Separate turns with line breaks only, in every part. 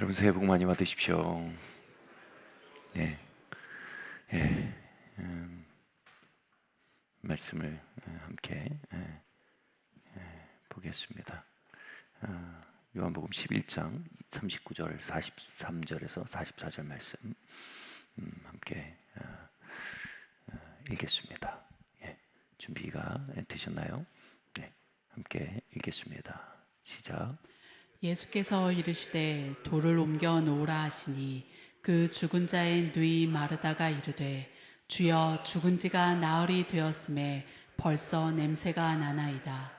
여러분 새해 복 많이 받으십시오. 네, 예, 말씀을 함께 보겠습니다. 요한복음 11장 39절, 43절에서 44절 말씀 함께 읽겠습니다. 예, 준비가 되셨나요? 네, 함께 읽겠습니다. 시작.
예수께서 이르시되 돌을 옮겨 놓으라 하시니 그 죽은 자의 누이 마르다가 이르되 주여 죽은 지가 나흘이 되었음에 벌써 냄새가 나나이다.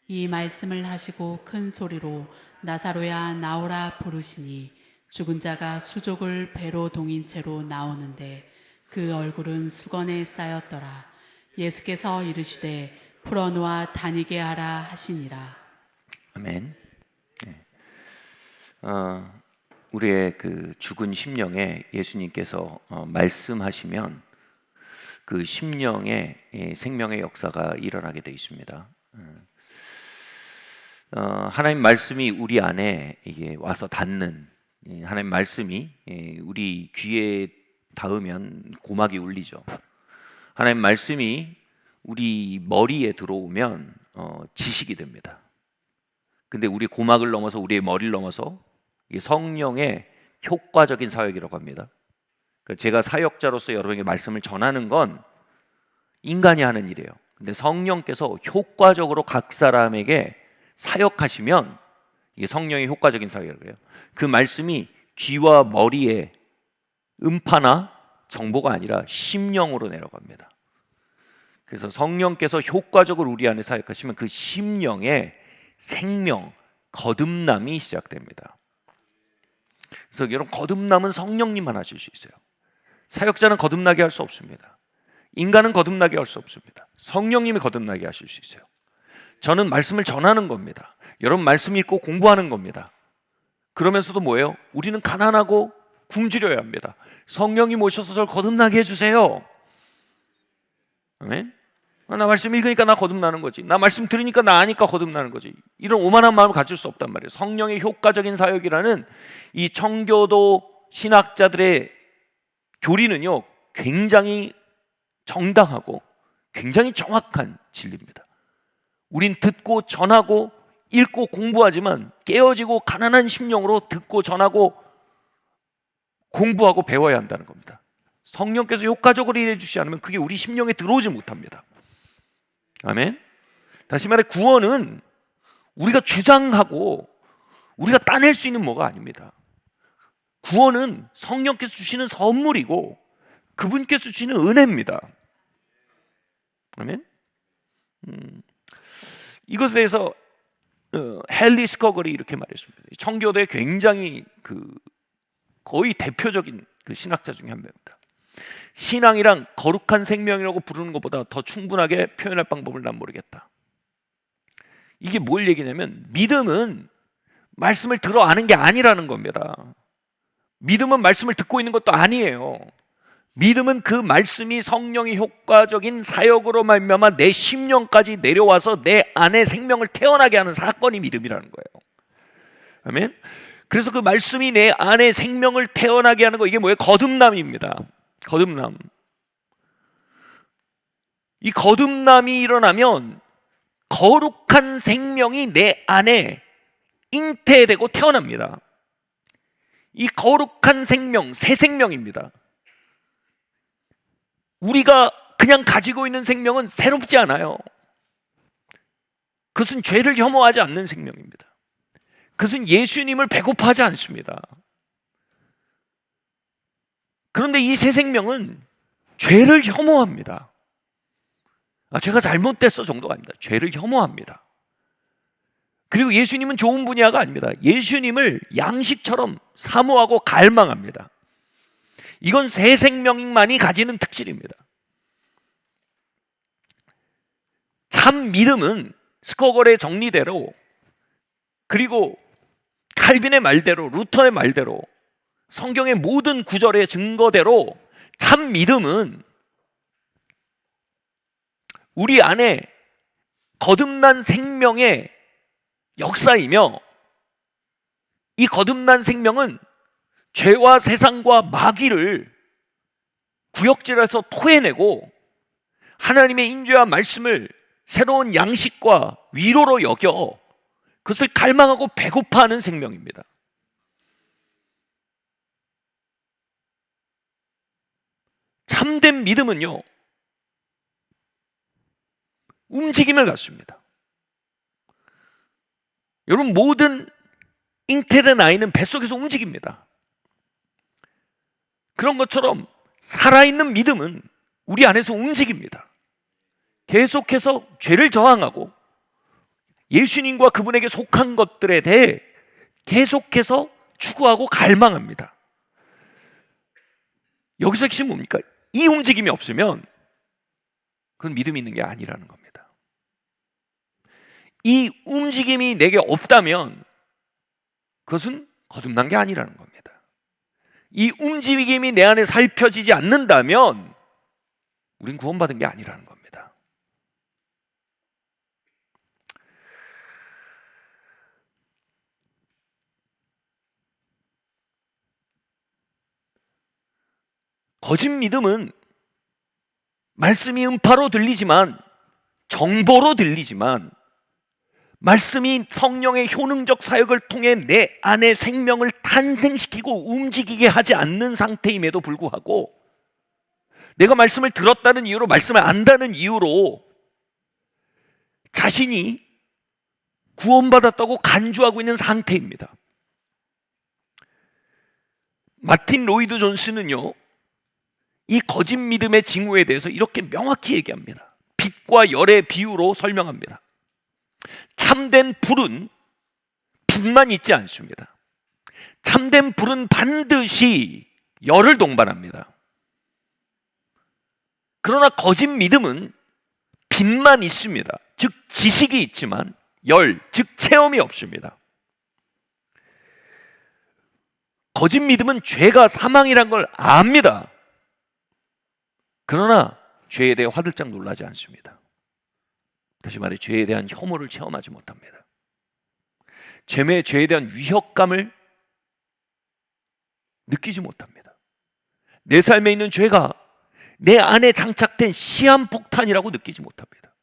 이 말씀을 하시고 큰 소리로 나사로야 나오라 부르시니 죽은 자가 수족을 배로 동인 채로 나오는데 그 얼굴은 수건에 쌓였더라. 예수께서 이르시되 풀어놓아 다니게 하라 하시니라.
아멘. 우리의 그 죽은 심령에 예수님께서 말씀하시면 그 심령에 생명의 역사가 일어나게 되어 있습니다. 하나님 말씀이 우리 안에 이게 와서 닿는, 하나님 말씀이 우리 귀에 닿으면 고막이 울리죠. 하나님 말씀이 우리 머리에 들어오면 지식이 됩니다. 근데 우리 고막을 넘어서 우리의 머리를 넘어서 이게 성령의 효과적인 사역이라고 합니다. 제가 사역자로서 여러분에게 말씀을 전하는 건 인간이 하는 일이에요. 근데 성령께서 효과적으로 각 사람에게 사역하시면 이게 성령의 효과적인 사역이라고 해요. 그 말씀이 귀와 머리에 음파나 정보가 아니라 심령으로 내려갑니다. 그래서 성령께서 효과적으로 우리 안에 사역하시면 그 심령에 생명, 거듭남이 시작됩니다. 그래서 여러분, 거듭남은 성령님만 하실 수 있어요. 사역자는 거듭나게 할 수 없습니다. 인간은 거듭나게 할 수 없습니다. 성령님이 거듭나게 하실 수 있어요. 저는 말씀을 전하는 겁니다. 여러분 말씀 읽고 공부하는 겁니다. 그러면서도 뭐예요? 우리는 가난하고 굶주려야 합니다. 성령님 오셔서 저를 거듭나게 해주세요. 아멘? 나 말씀 읽으니까 나 거듭나는 거지. 나 말씀 들으니까 나 아니까 거듭나는 거지. 이런 오만한 마음을 가질 수 없단 말이에요. 성령의 효과적인 사역이라는 이 청교도 신학자들의 교리는요, 굉장히 정당하고 굉장히 정확한 진리입니다. 우린 듣고 전하고 읽고 공부하지만 깨어지고 가난한 심령으로 듣고 전하고 공부하고 배워야 한다는 겁니다. 성령께서 효과적으로 일해 주시지 않으면 그게 우리 심령에 들어오지 못합니다. 아멘. 다시 말해, 구원은 우리가 주장하고 우리가 따낼 수 있는 뭐가 아닙니다. 구원은 성령께서 주시는 선물이고 그분께서 주시는 은혜입니다. 아멘. 이것에 대해서 헨리 스커걸이 이렇게 말했습니다. 청교도의 굉장히 거의 대표적인 그 신학자 중에 한 명입니다. 신앙이란 거룩한 생명이라고 부르는 것보다 더 충분하게 표현할 방법을 난 모르겠다. 이게 뭘 얘기냐면, 믿음은 말씀을 들어 아는 게 아니라는 겁니다. 믿음은 말씀을 듣고 있는 것도 아니에요. 믿음은 그 말씀이 성령의 효과적인 사역으로 말미암아 내 심령까지 내려와서 내 안에 생명을 태어나게 하는 사건이 믿음이라는 거예요. 아멘. 그래서 그 말씀이 내 안에 생명을 태어나게 하는 거, 이게 뭐예요? 거듭남입니다. 거듭남. 이 거듭남이 일어나면 거룩한 생명이 내 안에 잉태되고 태어납니다. 이 거룩한 생명, 새 생명입니다. 우리가 그냥 가지고 있는 생명은 새롭지 않아요. 그것은 죄를 혐오하지 않는 생명입니다. 그것은 예수님을 배고파하지 않습니다. 그런데 이 새 생명은 죄를 혐오합니다. 죄가 잘못됐어 정도가 아닙니다. 죄를 혐오합니다. 그리고 예수님은 좋은 분야가 아닙니다. 예수님을 양식처럼 사모하고 갈망합니다. 이건 새 생명만이 가지는 특질입니다. 참 믿음은 스코걸의 정리대로, 그리고 칼빈의 말대로, 루터의 말대로, 성경의 모든 구절의 증거대로 참 믿음은 우리 안에 거듭난 생명의 역사이며, 이 거듭난 생명은 죄와 세상과 마귀를 구역질해서 토해내고 하나님의 인자와 말씀을 새로운 양식과 위로로 여겨 그것을 갈망하고 배고파하는 생명입니다. 참된 믿음은요, 움직임을 갖습니다. 여러분, 모든 잉태된 아이는 뱃속에서 움직입니다. 그런 것처럼 살아있는 믿음은 우리 안에서 움직입니다. 계속해서 죄를 저항하고 예수님과 그분에게 속한 것들에 대해 계속해서 추구하고 갈망합니다. 여기서 핵심이 뭡니까? 이 움직임이 없으면 그건 믿음이 있는 게 아니라는 겁니다. 이 움직임이 내게 없다면 그것은 거듭난 게 아니라는 겁니다. 이 움직임이 내 안에 살펴지지 않는다면 우린 구원받은 게 아니라는 겁니다. 거짓 믿음은 말씀이 음파로 들리지만, 정보로 들리지만, 말씀이 성령의 효능적 사역을 통해 내 안의 생명을 탄생시키고 움직이게 하지 않는 상태임에도 불구하고 내가 말씀을 들었다는 이유로, 말씀을 안다는 이유로 자신이 구원받았다고 간주하고 있는 상태입니다. 마틴 로이드 존스는요, 이 거짓 믿음의 징후에 대해서 이렇게 명확히 얘기합니다. 빛과 열의 비유로 설명합니다. 참된 불은 빛만 있지 않습니다. 참된 불은 반드시 열을 동반합니다. 그러나 거짓 믿음은 빛만 있습니다. 즉 지식이 있지만 열, 즉 체험이 없습니다. 거짓 믿음은 죄가 사망이란 걸 압니다. 그러나 죄에 대해 화들짝 놀라지 않습니다. 다시 말해, 죄에 대한 혐오를 체험하지 못합니다. 죄에 대한 위협감을 느끼지 못합니다. 내 삶에 있는 죄가 내 안에 장착된 시한폭탄이라고 느끼지 못합니다.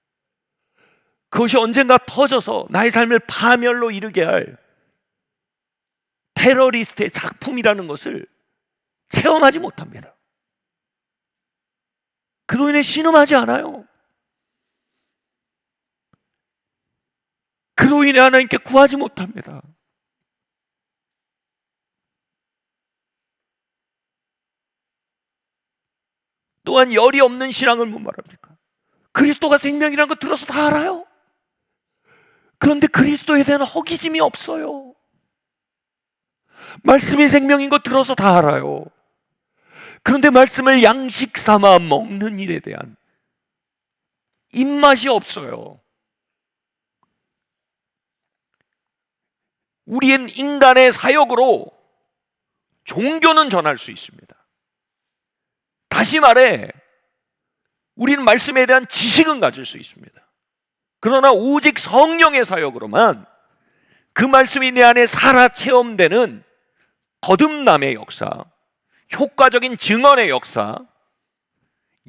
그것이 언젠가 터져서 나의 삶을 파멸로 이르게 할 테러리스트의 작품이라는 것을 체험하지 못합니다. 그로 인해 신음하지 않아요. 그로 인해 하나님께 구하지 못합니다. 또한 열이 없는 신앙을 못 말합니까? 그리스도가 생명이라는 거 들어서 다 알아요. 그런데 그리스도에 대한 허기짐이 없어요. 말씀이 생명인 거 들어서 다 알아요. 그런데 말씀을 양식 삼아 먹는 일에 대한 입맛이 없어요. 우리는 인간의 사역으로 종교는 전할 수 있습니다. 다시 말해, 우리는 말씀에 대한 지식은 가질 수 있습니다. 그러나 오직 성령의 사역으로만 그 말씀이 내 안에 살아 체험되는 거듭남의 역사, 효과적인 증언의 역사,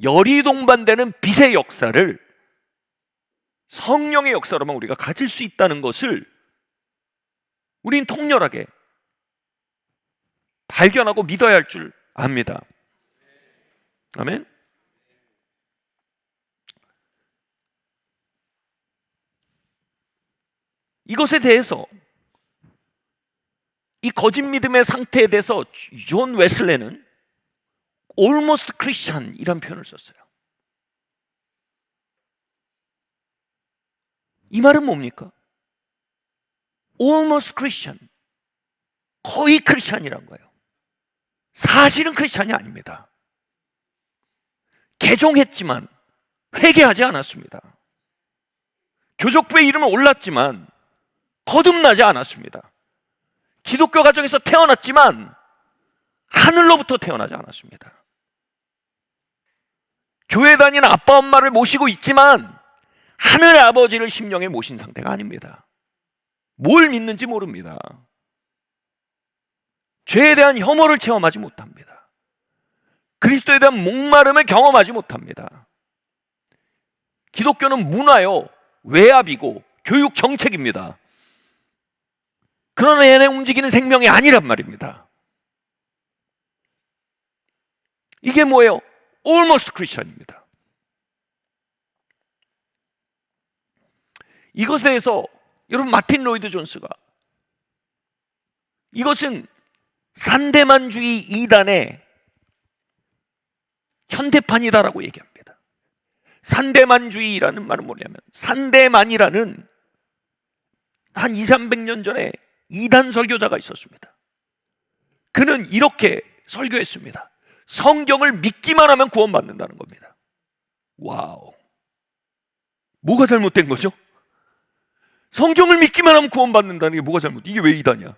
열이 동반되는 빛의 역사를 성령의 역사로만 우리가 가질 수 있다는 것을 우린 통렬하게 발견하고 믿어야 할 줄 압니다. 아멘. 이것에 대해서, 이 거짓 믿음의 상태에 대해서 존 웨슬레는 almost Christian 이란 표현을 썼어요. 이 말은 뭡니까? almost Christian, 거의 크리스찬이란 거예요. 사실은 크리스찬이 아닙니다. 개종했지만 회개하지 않았습니다. 교족부에 이름은 올랐지만 거듭나지 않았습니다. 기독교 가정에서 태어났지만 하늘로부터 태어나지 않았습니다. 교회 다니는 아빠 엄마를 모시고 있지만 하늘 아버지를 심령에 모신 상태가 아닙니다. 뭘 믿는지 모릅니다. 죄에 대한 혐오를 체험하지 못합니다. 그리스도에 대한 목마름을 경험하지 못합니다. 기독교는 문화요, 외압이고 교육 정책입니다. 그러나 얘네 움직이는 생명이 아니란 말입니다. 이게 뭐예요? Almost Christian입니다. 이것에 대해서 여러분 마틴 로이드 존스가 이것은 산대만주의 이단의 현대판이다라고 얘기합니다. 산대만주의라는 말은 뭐냐면 산대만이라는 한 200~300년 전에 이단 설교자가 있었습니다. 그는 이렇게 설교했습니다. 성경을 믿기만 하면 구원받는다는 겁니다. 와우. 뭐가 잘못된 거죠? 성경을 믿기만 하면 구원받는다는 게 뭐가 잘못? 이게 왜 이단이야?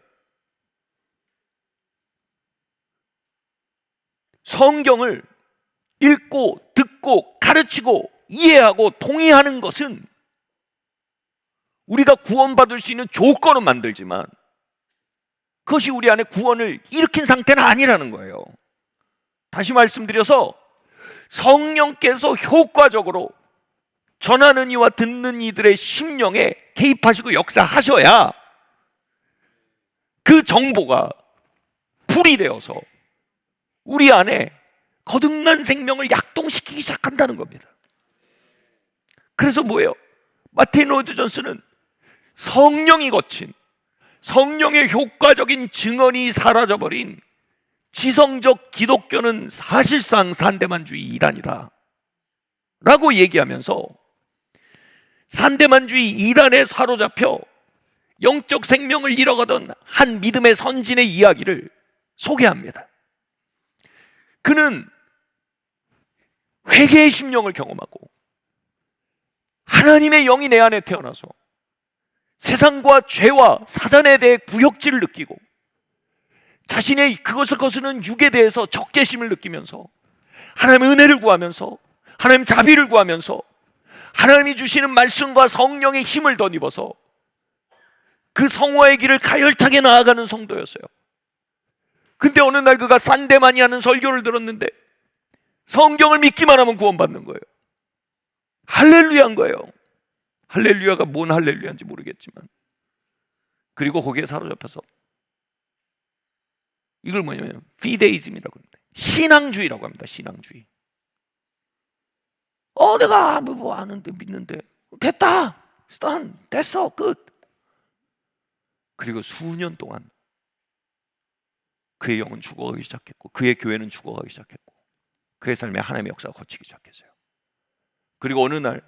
성경을 읽고 듣고 가르치고 이해하고 통일하는 것은 우리가 구원받을 수 있는 조건은 만들지만 그것이 우리 안에 구원을 일으킨 상태는 아니라는 거예요. 다시 말씀드려서 성령께서 효과적으로 전하는 이와 듣는 이들의 심령에 개입하시고 역사하셔야 그 정보가 불이 되어서 우리 안에 거듭난 생명을 약동시키기 시작한다는 겁니다. 그래서 뭐예요? 마틴 로이드 존스는 성령이 거친 성령의 효과적인 증언이 사라져버린 지성적 기독교는 사실상 산대만주의 이단이다 라고 얘기하면서 산대만주의 이단에 사로잡혀 영적 생명을 잃어가던 한 믿음의 선진의 이야기를 소개합니다. 그는 회개의 심령을 경험하고 하나님의 영이 내 안에 태어나서 세상과 죄와 사단에 대해 구역질을 느끼고 자신의 그것을 거스르는 육에 대해서 적개심을 느끼면서 하나님의 은혜를 구하면서 하나님 자비를 구하면서 하나님이 주시는 말씀과 성령의 힘을 덧입어서 그 성화의 길을 가열차게 나아가는 성도였어요. 근데 어느 날 그가 산데마니 하는 설교를 들었는데 성경을 믿기만 하면 구원받는 거예요. 할렐루야인 거예요. 할렐루야가 뭔 할렐루야인지 모르겠지만 그리고 거기에 사로잡혀서 이걸 뭐냐면 피데이즘이라고 합니다. 신앙주의라고 합니다. 신앙주의. 내가 뭐 아는데 믿는데 됐다. 됐어. 끝. 그리고 수년 동안 그의 영은 죽어가기 시작했고 그의 교회는 죽어가기 시작했고 그의 삶에 하나님의 역사가 거치기 시작했어요. 그리고 어느 날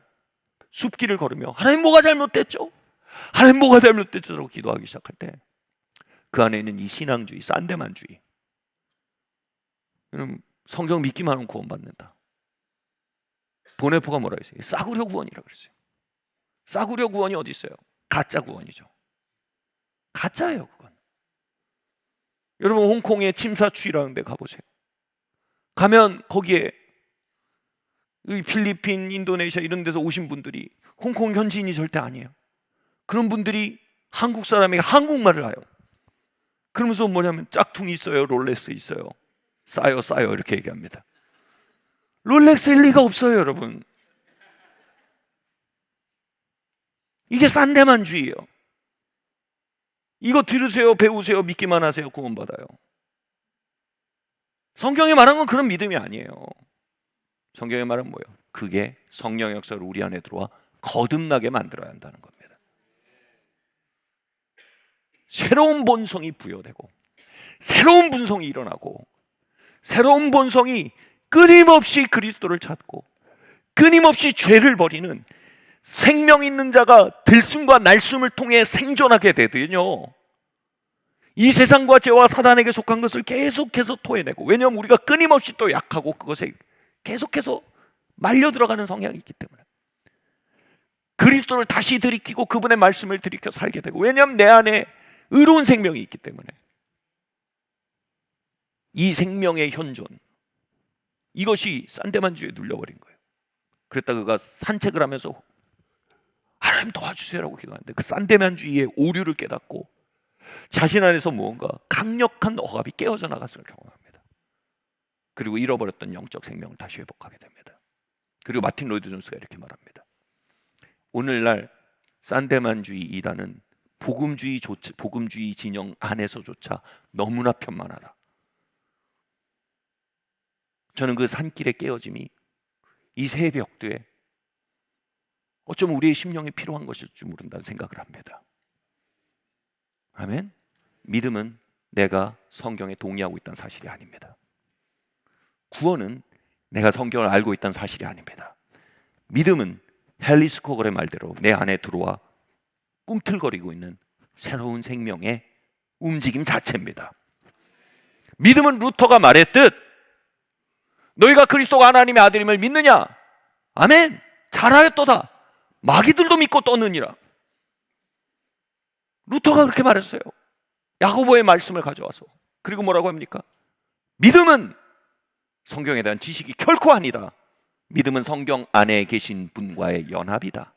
숲길을 걸으며 하나님 뭐가 잘못됐죠? 하나님 뭐가 잘못됐죠? 라고 기도하기 시작할 때 그 안에 있는 이 신앙주의, 산데만주의, 성경 믿기만 하면 구원받는다. 보네포가 뭐라 했어요? 싸구려 구원이라고 그랬어요. 싸구려 구원이 어디 있어요? 가짜 구원이죠. 가짜예요 그건. 여러분 홍콩에 침사추이라는 데 가보세요. 가면 거기에 필리핀, 인도네시아 이런 데서 오신 분들이 홍콩 현지인이 절대 아니에요. 그런 분들이 한국 사람에게 한국말을 해요. 그러면서 뭐냐면 짝퉁이 있어요, 롤렉스 있어요, 싸요 이렇게 얘기합니다. 롤렉스일 리가 없어요 여러분. 이게 산데만주의예요. 이거 들으세요, 배우세요, 믿기만 하세요, 구원받아요. 성경이 말한 건 그런 믿음이 아니에요. 성경의 말은 뭐예요? 그게 성령의 역사로 우리 안에 들어와 거듭나게 만들어야 한다는 겁니다. 새로운 본성이 부여되고 새로운 분성이 일어나고 새로운 본성이 끊임없이 그리스도를 찾고 끊임없이 죄를 버리는 생명 있는 자가 들숨과 날숨을 통해 생존하게 되더니요, 이 세상과 죄와 사단에게 속한 것을 계속해서 토해내고, 왜냐하면 우리가 끊임없이 또 약하고 그것에 계속해서 말려 들어가는 성향이 있기 때문에 그리스도를 다시 들이키고 그분의 말씀을 들이켜 살게 되고, 왜냐하면 내 안에 의로운 생명이 있기 때문에 이 생명의 현존, 이것이 산데만주의에 눌려버린 거예요. 그랬다 그가 산책을 하면서 하나님 도와주세요라고 기도하는데 그 산데만주의의 오류를 깨닫고 자신 안에서 무언가 강력한 억압이 깨어져 나갔을 경험합니다. 그리고 잃어버렸던 영적 생명을 다시 회복하게 됩니다. 그리고 마틴 로이드 존스가 이렇게 말합니다. 오늘날 산데만주의 이단은 복음주의 진영 안에서조차 너무나 편만하다. 저는 그 산길의 깨어짐이 이 새벽도에 어쩌면 우리의 심령에 필요한 것일 줄 모른다는 생각을 합니다. 아멘. 믿음은 내가 성경에 동의하고 있다는 사실이 아닙니다. 구원은 내가 성경을 알고 있다는 사실이 아닙니다. 믿음은 헬리스 코걸의 말대로 내 안에 들어와 꿈틀거리고 있는 새로운 생명의 움직임 자체입니다. 믿음은 루터가 말했듯 너희가 그리스도가 하나님의 아들임을 믿느냐? 아멘. 잘하였도다. 마귀들도 믿고 떠느니라. 루터가 그렇게 말했어요. 야고보의 말씀을 가져와서. 그리고 뭐라고 합니까? 믿음은 성경에 대한 지식이 결코 아니다. 믿음은 성경 안에 계신 분과의 연합이다.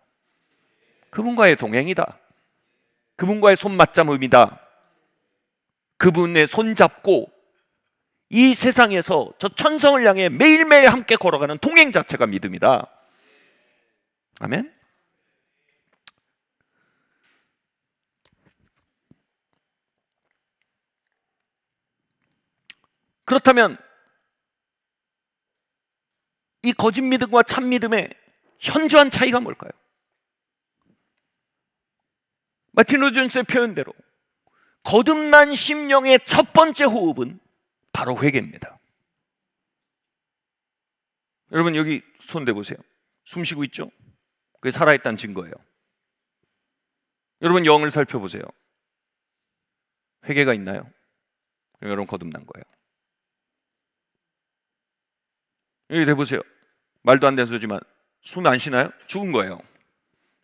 그분과의 동행이다. 그분과의 손맞잡음이다. 그분의 손잡고 이 세상에서 저 천성을 향해 매일매일 함께 걸어가는 동행 자체가 믿음이다. 아멘. 그렇다면 이 거짓 믿음과 참 믿음의 현저한 차이가 뭘까요? 마틴 로이드 존스의 표현대로 거듭난 심령의 첫 번째 호흡은 바로 회개입니다. 여러분 여기 손 대보세요. 숨 쉬고 있죠? 그게 살아있다는 증거예요. 여러분 영을 살펴보세요. 회개가 있나요? 그럼 여러분 거듭난 거예요. 여기 대보세요. 말도 안 되는 소리지만 숨 안 쉬나요? 죽은 거예요.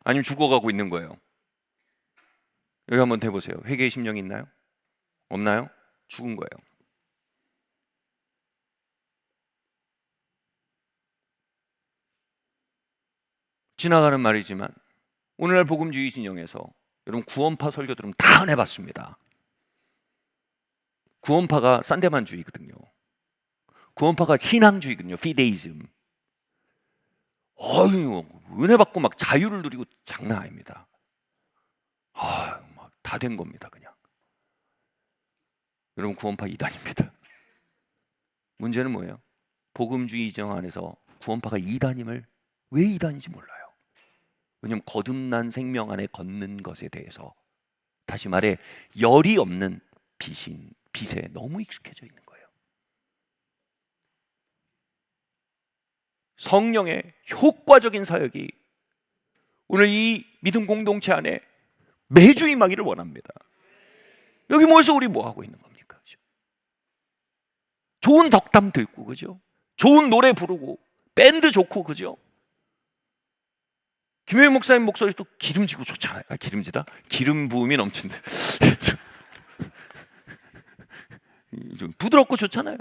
아니면 죽어가고 있는 거예요. 여기 한번 대보세요. 회개의 심령이 있나요? 없나요? 죽은 거예요. 지나가는 말이지만 오늘날 복음주의 진영에서 여러분 구원파 설교 들으면 다 은혜 받습니다. 구원파가 산데만주의거든요. 구원파가 신앙주의거든요. 피데이즘. 어휴, 은혜 받고 막 자유를 누리고 장난 아닙니다. 막 다 된 겁니다, 그냥. 여러분 구원파 이단입니다. 문제는 뭐예요? 복음주의 진영 안에서 구원파가 이단임을 왜 이단인지 몰라요. 왜냐하면 거듭난 생명 안에 걷는 것에 대해서 다시 말해 열이 없는 빛에 너무 익숙해져 있는 거예요. 성령의 효과적인 사역이 오늘 이 믿음 공동체 안에 매주 임하기를 원합니다. 여기 모여서 우리 뭐 하고 있는 겁니까? 그죠? 좋은 덕담 듣고 그죠? 좋은 노래 부르고 밴드 좋고 그죠? 김효인 목사님 목소리도 기름지고 좋잖아요. 기름지다? 기름 부음이 넘친다. 부드럽고 좋잖아요.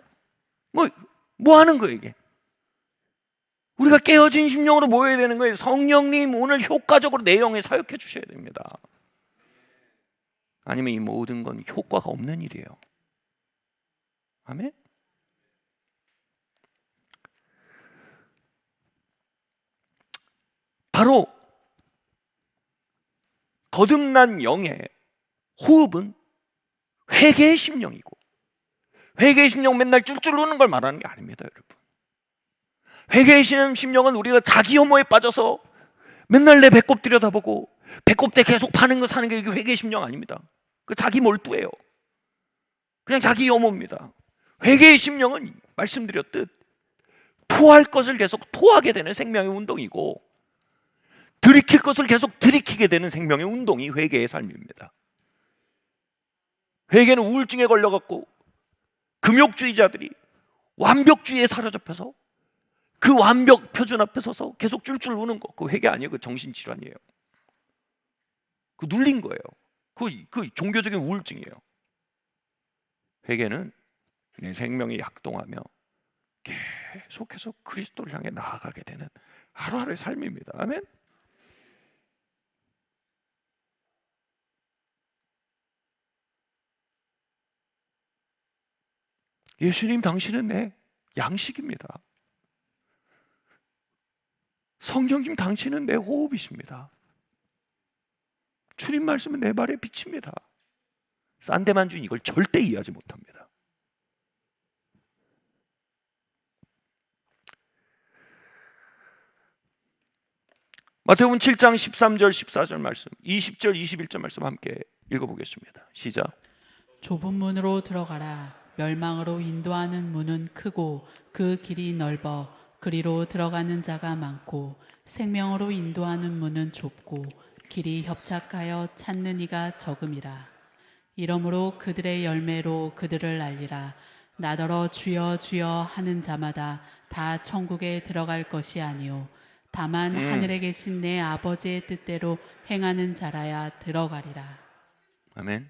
뭐 하는 거예요 이게? 우리가 깨어진 심령으로 모여야 되는 거예요. 성령님 오늘 효과적으로 내 영에 사역해 주셔야 됩니다. 아니면 이 모든 건 효과가 없는 일이에요. 아멘? 바로 거듭난 영의 호흡은 회개의 심령이고, 회개의 심령 맨날 쫄쫄 우는 걸 말하는 게 아닙니다, 여러분. 회개의 심령은 우리가 자기 혐오에 빠져서 맨날 내 배꼽 들여다보고 배꼽 때 계속 파는 거 사는 게 이게 회개의 심령 아닙니다. 그 자기 몰두예요. 그냥 자기 혐오입니다. 회개의 심령은 말씀드렸듯 토할 것을 계속 토하게 되는 생명의 운동이고, 들이킬 것을 계속 들이키게 되는 생명의 운동이 회개의 삶입니다. 회개는 우울증에 걸려갖고 금욕주의자들이 완벽주의에 사로잡혀서 그 완벽 표준 앞에 서서 계속 쫄쫄 우는 거, 그거 회개 아니에요. 그 정신질환이에요. 그 눌린 거예요. 그 종교적인 우울증이에요. 회개는 내 생명이 약동하며 계속해서 그리스도를 향해 나아가게 되는 하루하루의 삶입니다. 아멘. 예수님 당신은 내 양식입니다. 성령님 당신은 내 호흡이십니다. 주님 말씀은 내 발의 빛입니다. 산데만 주인 이걸 절대 이해하지 못합니다. 마태복음 7장 13절 14절 말씀, 20절 21절 말씀 함께 읽어보겠습니다. 시작.
좁은 문으로 들어가라. 멸망으로 인도하는 문은 크고 그 길이 넓어 그리로 들어가는 자가 많고, 생명으로 인도하는 문은 좁고 길이 협착하여 찾는 이가 적음이라. 이러므로 그들의 열매로 그들을 알리라. 나더러 주여 주여 하는 자마다 다 천국에 들어갈 것이 아니요 다만 하늘에 계신 내 아버지의 뜻대로 행하는 자라야 들어가리라.
아멘.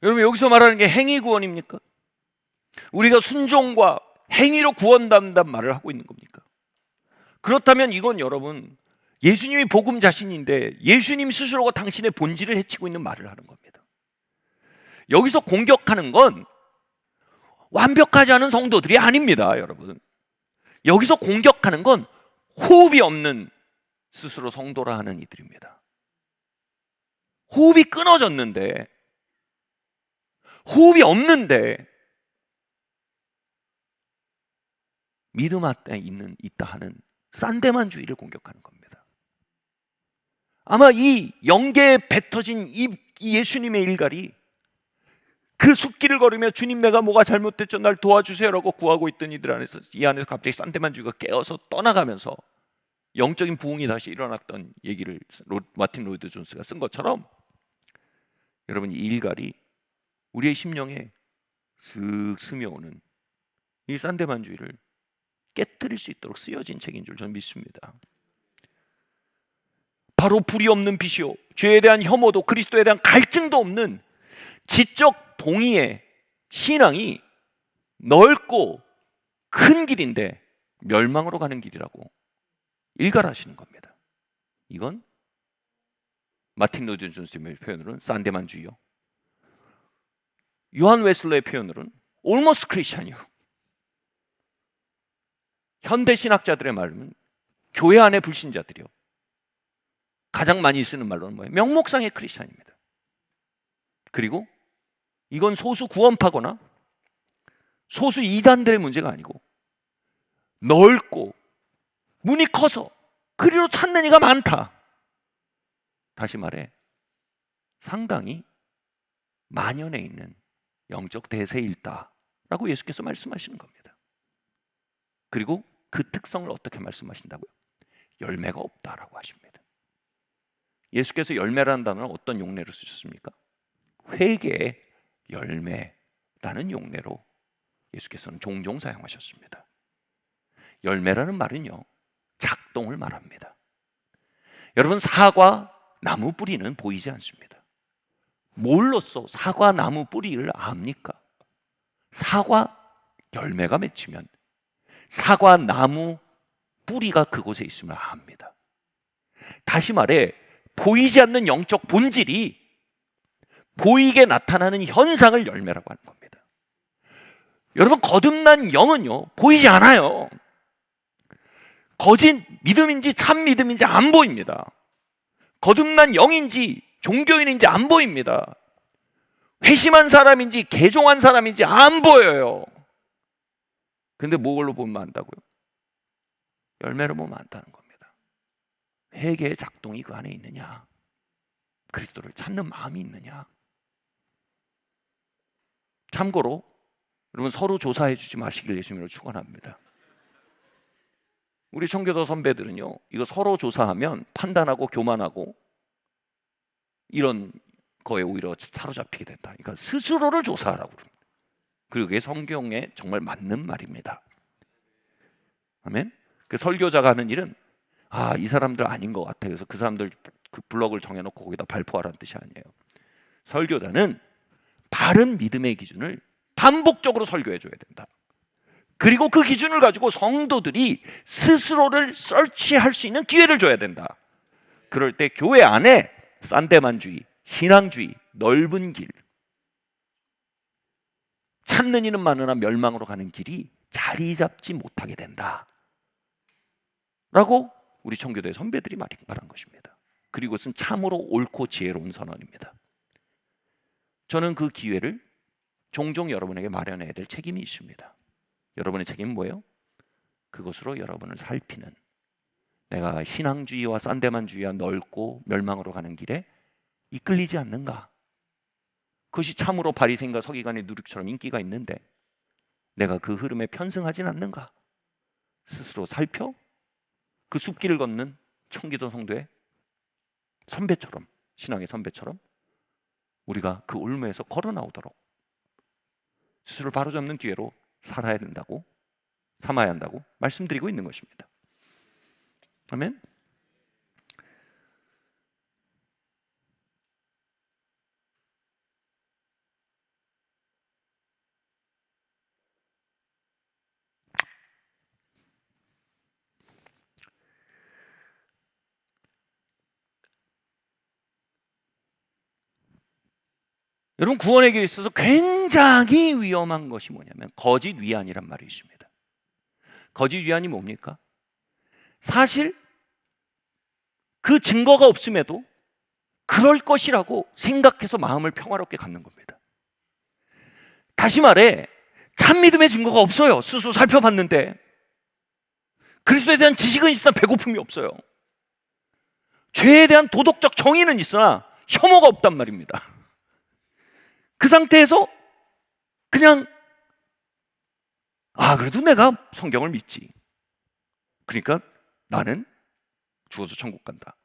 여러분, 여기서 말하는 게 행위 구원입니까? 우리가 순종과 행위로 구원받는다는 말을 하고 있는 겁니까? 그렇다면 이건 여러분, 예수님이 복음 자신인데 예수님 스스로가 당신의 본질을 해치고 있는 말을 하는 겁니다. 여기서 공격하는 건 완벽하지 않은 성도들이 아닙니다, 여러분. 여기서 공격하는 건 호흡이 없는 스스로 성도라 하는 이들입니다. 호흡이 끊어졌는데, 호흡이 없는데 믿음 앞에 있다 하는 산데만주의를 공격하는 겁니다. 아마 이 영계에 뱉어진 이 예수님의 일갈이 그 숲길을 걸으며 주님 내가 뭐가 잘못됐죠? 날 도와주세요라고 구하고 있던 이들 안에서, 이 안에서 갑자기 산데만주의가 깨어서 떠나가면서 영적인 부흥이 다시 일어났던 얘기를 마틴 로이드 존스가 쓴 것처럼, 여러분, 이 일갈이 우리의 심령에 슥 스며오는 이 산데만주의를 깨뜨릴 수 있도록 쓰여진 책인 줄 저는 믿습니다. 바로 불이 없는 빛이요, 죄에 대한 혐오도 그리스도에 대한 갈증도 없는 지적 동의의 신앙이 넓고 큰 길인데 멸망으로 가는 길이라고 일갈하시는 겁니다. 이건 마틴 로이드 존스의 표현으로는 산데만주의요, 요한 웨슬레의 표현으로는 almost Christian이요, 현대 신학자들의 말은 교회 안의 불신자들이요, 가장 많이 쓰는 말로는 뭐예요? 명목상의 크리스찬입니다. 그리고 이건 소수 구원파거나 소수 이단들의 문제가 아니고 넓고 문이 커서 그리로 찾는 이가 많다. 다시 말해 상당히 만연해 있는 영적 대세일다라고 예수께서 말씀하시는 겁니다. 그리고 그 특성을 어떻게 말씀하신다고요? 열매가 없다라고 하십니다. 예수께서 열매라는 단어는 어떤 용례로 쓰셨습니까? 회개의 열매라는 용례로 예수께서는 종종 사용하셨습니다. 열매라는 말은요, 작동을 말합니다. 여러분, 사과 나무 뿌리는 보이지 않습니다. 뭘로써 사과 나무 뿌리를 압니까? 사과 열매가 맺히면 사과 나무 뿌리가 그곳에 있음을 압니다. 다시 말해 보이지 않는 영적 본질이 보이게 나타나는 현상을 열매라고 하는 겁니다. 여러분, 거듭난 영은요 보이지 않아요. 거짓 믿음인지 참 믿음인지 안 보입니다. 거듭난 영인지 종교인인지 안 보입니다. 회심한 사람인지 개종한 사람인지 안 보여요. 근데 뭐걸로 보면 안다고요? 열매로 보면 안다는 겁니다. 회개의 작동이 그 안에 있느냐, 그리스도를 찾는 마음이 있느냐. 참고로 여러분, 서로 조사해 주지 마시길 예수님으로 축원합니다. 우리 청교도 선배들은요, 이거 서로 조사하면 판단하고 교만하고 이런 거에 오히려 사로잡히게 된다. 그러니까 스스로를 조사하라고 그럽니다. 그리고 그게 성경에 정말 맞는 말입니다. 아멘. 그 설교자가 하는 일은 이 사람들 아닌 것 같아, 그래서 그 사람들 그 블럭을 정해놓고 거기다 발표하라는 뜻이 아니에요. 설교자는 바른 믿음의 기준을 반복적으로 설교해 줘야 된다. 그리고 그 기준을 가지고 성도들이 스스로를 서치할 수 있는 기회를 줘야 된다. 그럴 때 교회 안에 산데만주의, 신앙주의, 넓은 길, 찾는 이는 많으나 멸망으로 가는 길이 자리 잡지 못하게 된다 라고 우리 청교도의 선배들이 말한 것입니다. 그리고 그것은 참으로 옳고 지혜로운 선언입니다. 저는 그 기회를 종종 여러분에게 마련해야 될 책임이 있습니다. 여러분의 책임은 뭐예요? 그것으로 여러분을 살피는, 내가 신앙주의와 싼데만주의와 넓고 멸망으로 가는 길에 이끌리지 않는가? 그것이 참으로 바리새인과 서기관의 누룩처럼 인기가 있는데 내가 그 흐름에 편승하진 않는가? 스스로 살펴 그 숲길을 걷는 청기도 성도의 선배처럼, 신앙의 선배처럼 우리가 그 올무에서 걸어 나오도록 스스로를 바로잡는 기회로 삼아야 한다고 말씀드리고 있는 것입니다. 아멘. 여러분, 구원의 길에 있어서 굉장히 위험한 것이 뭐냐면 거짓 위안이란 말이 있습니다. 거짓 위안이 뭡니까? 사실 그 증거가 없음에도 그럴 것이라고 생각해서 마음을 평화롭게 갖는 겁니다. 다시 말해, 참 믿음의 증거가 없어요. 스스로 살펴봤는데 그리스도에 대한 지식은 있으나 배고픔이 없어요. 죄에 대한 도덕적 정의는 있으나 혐오가 없단 말입니다. 그 상태에서 그냥 그래도 내가 성경을 믿지, 그러니까 나는 죽어서 천국 간다,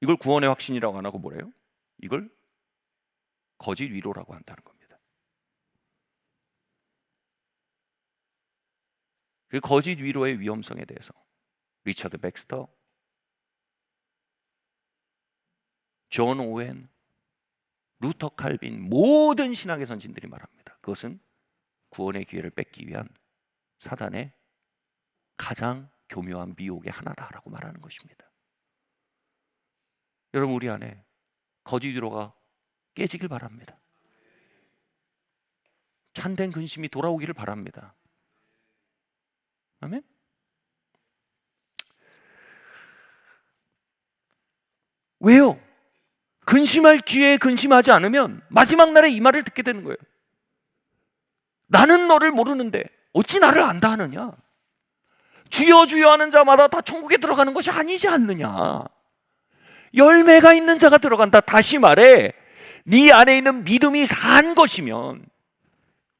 이걸 구원의 확신이라고 안 하고 뭐래요? 이걸 거짓 위로라고 한다는 겁니다. 그 거짓 위로의 위험성에 대해서 리처드 백스터, 존 오웬, 루터 칼빈, 모든 신학의 선진들이 말합니다. 그것은 구원의 기회를 뺏기 위한 사단의 가장 교묘한 미혹의 하나다라고 말하는 것입니다. 여러분, 우리 안에 거짓 위로가 깨지길 바랍니다. 참된 근심이 돌아오기를 바랍니다. 아멘. 왜요? 근심할 기회에 근심하지 않으면 마지막 날에 이 말을 듣게 되는 거예요. 나는 너를 모르는데 어찌 나를 안다 하느냐? 주여 주여 하는 자마다 다 천국에 들어가는 것이 아니지 않느냐? 열매가 있는 자가 들어간다. 다시 말해, 네 안에 있는 믿음이 산 것이면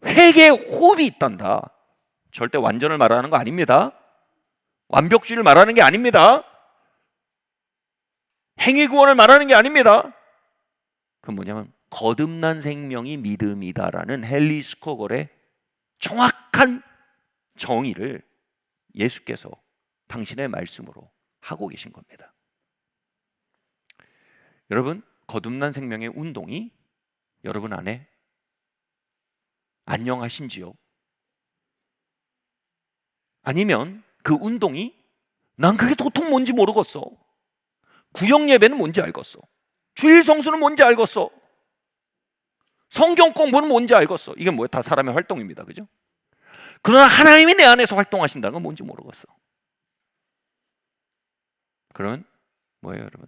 회개의 호흡이 있단다. 절대 완전을 말하는 거 아닙니다. 완벽주의를 말하는 게 아닙니다. 행위 구원을 말하는 게 아닙니다. 그건 뭐냐면 거듭난 생명이 믿음이다라는 헨리 스코걸의 정확한 정의를 예수께서 당신의 말씀으로 하고 계신 겁니다. 여러분, 거듭난 생명의 운동이 여러분 안에 안녕하신지요? 아니면 그 운동이 난 그게 도통 뭔지 모르겠어, 구역 예배는 뭔지 알겠어, 주일 성수는 뭔지 알겠어, 성경 공부는 뭔지 알겠어, 이게 뭐예요? 다 사람의 활동입니다. 그죠? 그러나 하나님이 내 안에서 활동하신다는 건 뭔지 모르겠어. 그러면 뭐예요, 여러분?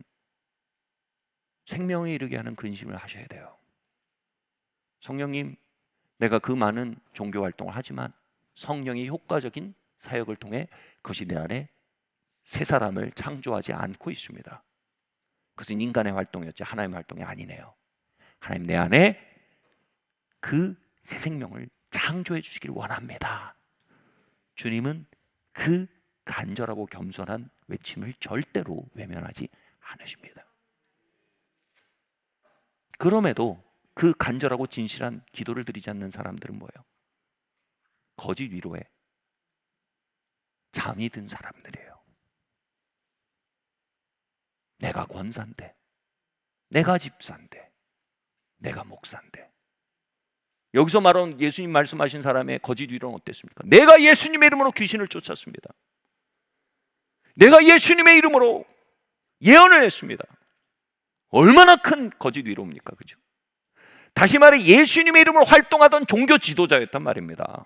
생명에 이르게 하는 근심을 하셔야 돼요. 성령님, 내가 그 많은 종교 활동을 하지만 성령의 효과적인 사역을 통해 그것이 내 안에 새 사람을 창조하지 않고 있습니다. 그것은 인간의 활동이었지 하나님의 활동이 아니네요. 하나님, 내 안에 그 새 생명을 창조해 주시길 원합니다. 주님은 그 간절하고 겸손한 외침을 절대로 외면하지 않으십니다. 그럼에도 그 간절하고 진실한 기도를 드리지 않는 사람들은 뭐예요? 거짓 위로에 잠이 든 사람들이에요. 내가 권사인데, 내가 집사인데, 내가 목사인데. 여기서 말하는 예수님 말씀하신 사람의 거짓 위로는 어땠습니까? 내가 예수님의 이름으로 귀신을 쫓았습니다. 내가 예수님의 이름으로 예언을 했습니다. 얼마나 큰 거짓 위로입니까? 그죠? 다시 말해 예수님의 이름으로 활동하던 종교 지도자였단 말입니다.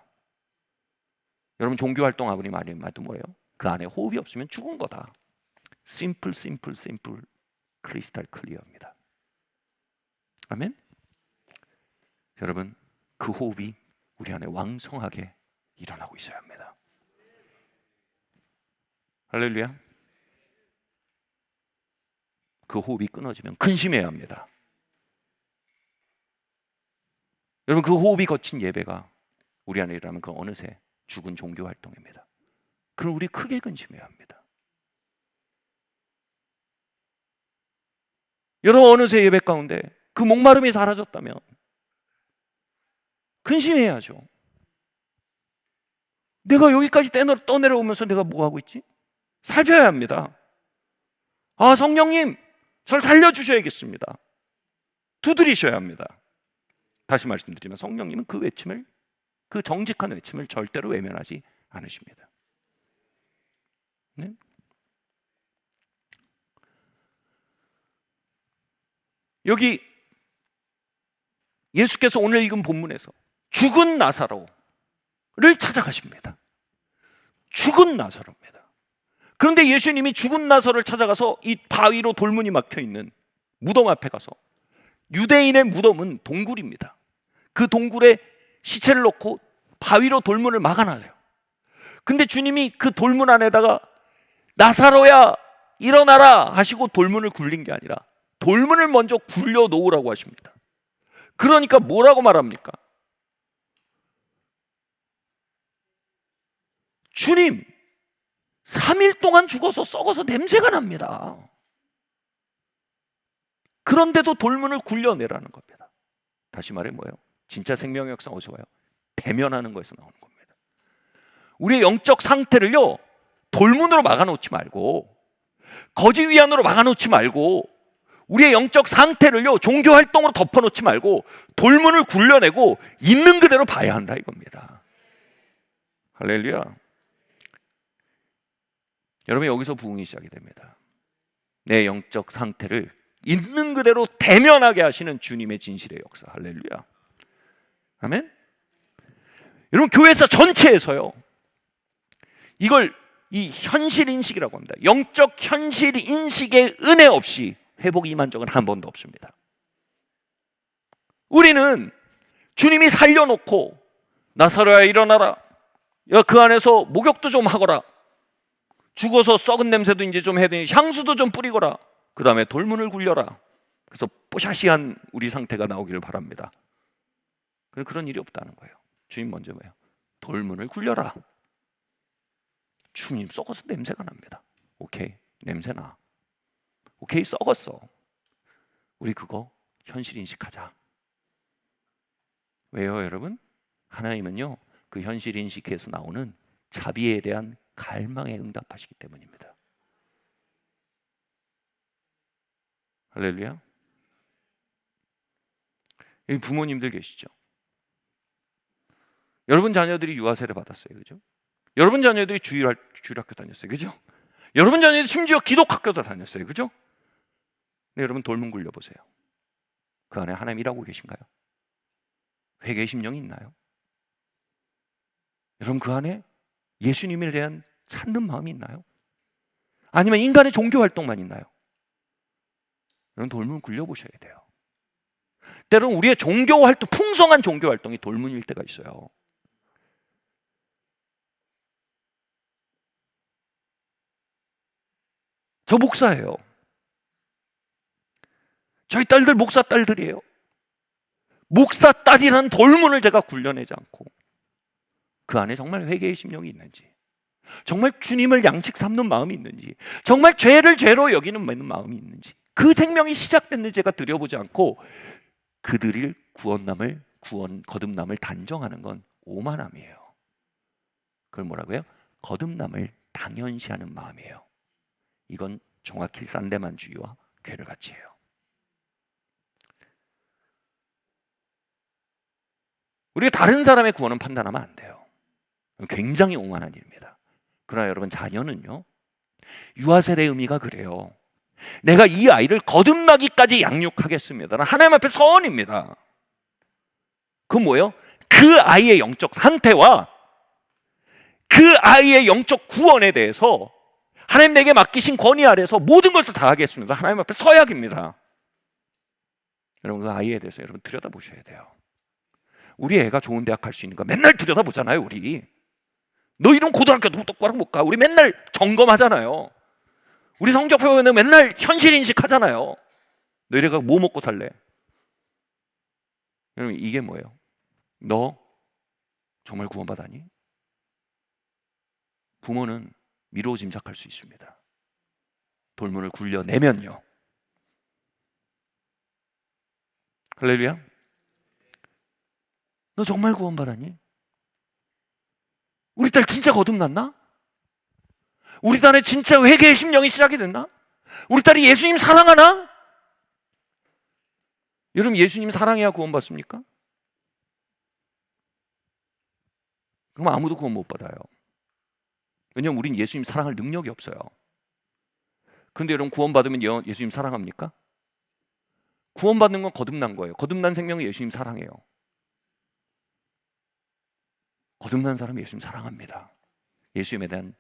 여러분 종교 활동하고니 말도 뭐예요? 그 안에 호흡이 없으면 죽은 거다. 심플 크리스탈 클리어입니다. 아멘. 여러분 그 호흡이 우리 안에 왕성하게 일어나고 있어야 합니다. 할렐루야. 그 호흡이 끊어지면 근심해야 합니다. 여러분 그 호흡이 거친 예배가 우리 안에 일어나면 그 어느새 죽은 종교 활동입니다. 그럼 우리 크게 근심해야 합니다. 여러분 어느새 예배 가운데 그 목마름이 사라졌다면 근심해야죠. 내가 여기까지 떠내려오면서 내가 뭐 하고 있지? 살펴야 합니다. 아, 성령님 저를 살려주셔야겠습니다. 두드리셔야 합니다. 다시 말씀드리면 성령님은 그 외침을, 그 정직한 외침을 절대로 외면하지 않으십니다. 네? 여기 예수께서 오늘 읽은 본문에서 죽은 나사로를 찾아가십니다. 죽은 나사로입니다. 그런데 예수님이 죽은 나사로를 찾아가서 이 바위로 돌문이 막혀있는 무덤 앞에 가서, 유대인의 무덤은 동굴입니다. 그 동굴에 시체를 넣고 바위로 돌문을 막아놔요. 근데 주님이 그 돌문 안에다가 나사로야 일어나라 하시고 돌문을 굴린 게 아니라 돌문을 먼저 굴려 놓으라고 하십니다. 그러니까 뭐라고 말합니까? 주님 3일 동안 죽어서 썩어서 냄새가 납니다. 그런데도 돌문을 굴려내라는 겁니다. 다시 말해 뭐예요? 진짜 생명의 역사 어디서 와요? 대면하는 거에서 나오는 겁니다. 우리의 영적 상태를요 돌문으로 막아놓지 말고, 거짓 위안으로 막아놓지 말고, 우리의 영적 상태를요 종교 활동으로 덮어놓지 말고 돌문을 굴려내고 있는 그대로 봐야 한다 이겁니다. 할렐루야. 여러분 여기서 부흥이 시작이 됩니다. 내 영적 상태를 있는 그대로 대면하게 하시는 주님의 진실의 역사. 할렐루야. 아멘. 여러분 교회에서 전체에서요 이걸 이 현실 인식이라고 합니다. 영적 현실 인식의 은혜 없이 회복이 임한 적은 한 번도 없습니다. 우리는 주님이 살려놓고 나사로야 일어나라, 야 그 안에서 목욕도 좀 하거라, 죽어서 썩은 냄새도 이제 좀 해야 되니 향수도 좀 뿌리거라, 그 다음에 돌문을 굴려라. 그래서 뽀샤시한 우리 상태가 나오기를 바랍니다. 그런 일이 없다는 거예요. 주님 먼저 뭐예요? 돌문을 굴려라. 주님 썩어서 냄새가 납니다. 오케이, 냄새나. 오케이, 썩었어. 우리 그거 현실 인식하자. 왜요 여러분? 하나님은요 그 현실 인식에서 나오는 자비에 대한 갈망에 응답하시기 때문입니다. 할렐루야. 여기 부모님들 계시죠? 여러분 자녀들이 유아세례 받았어요, 그죠? 여러분 자녀들이 주일학교 다녔어요, 그죠? 여러분 자녀들이 심지어 기독학교도 다녔어요, 그죠? 네, 여러분 돌문 굴려보세요. 그 안에 하나님 일하고 계신가요? 회개의 심령이 있나요? 여러분 그 안에 예수님에 대한 찾는 마음이 있나요? 아니면 인간의 종교 활동만 있나요? 여러분 돌문 굴려보셔야 돼요. 때로는 우리의 종교 활동, 풍성한 종교 활동이 돌문일 때가 있어요. 저 목사예요. 저희 딸들 목사 딸들이에요. 목사 딸이라는 돌문을 제가 굴려내지 않고 그 안에 정말 회개의 심령이 있는지, 정말 주님을 양식 삼는 마음이 있는지, 정말 죄를 죄로 여기는 마음이 있는지, 그 생명이 시작됐는지 제가 들여보지 않고 그들이 거듭남을 단정하는 건 오만함이에요. 그걸 뭐라고요? 거듭남을 당연시하는 마음이에요. 이건 정확히 산데만주의와 괴를 같이 해요. 우리가 다른 사람의 구원은 판단하면 안 돼요. 굉장히 오만한 일입니다. 그러나 여러분 자녀는요, 유아세례의 의미가 그래요. 내가 이 아이를 거듭나기까지 양육하겠습니다. 하나님 앞에 서원입니다. 그건 뭐예요? 그 아이의 영적 상태와 그 아이의 영적 구원에 대해서 하나님 내게 맡기신 권위 아래서 모든 것을 다 하겠습니다. 하나님 앞에 서약입니다. 여러분, 그 아이에 대해서 여러분 들여다보셔야 돼요. 우리 애가 좋은 대학 갈 수 있는 거 맨날 들여다보잖아요. 우리 너 이런 고등학교도 똑바로 못 가. 우리 맨날 점검하잖아요. 우리 성적표 보면 맨날 현실 인식하잖아요. 너희가 뭐 먹고 살래? 여러분, 이게 뭐예요? 너 정말 구원받았니? 부모는 미루어 짐작할 수 있습니다. 돌문을 굴려내면요. 할렐루야. 너 정말 구원받았니? 우리 딸 진짜 거듭났나? 우리 딸의 진짜 회개의 심령이 시작이 됐나? 우리 딸이 예수님 사랑하나? 여러분, 예수님 사랑해야 구원받습니까? 그럼 아무도 구원 못 받아요. 왜냐하면 우린 예수님 사랑할 능력이 없어요. 그런데 여러분, 구원받으면 예수님 사랑합니까? 구원받는 건 거듭난 거예요. 거듭난 생명은 예수님 사랑해요. 거듭난 사람은 예수님 사랑합니다. 예수님에 대한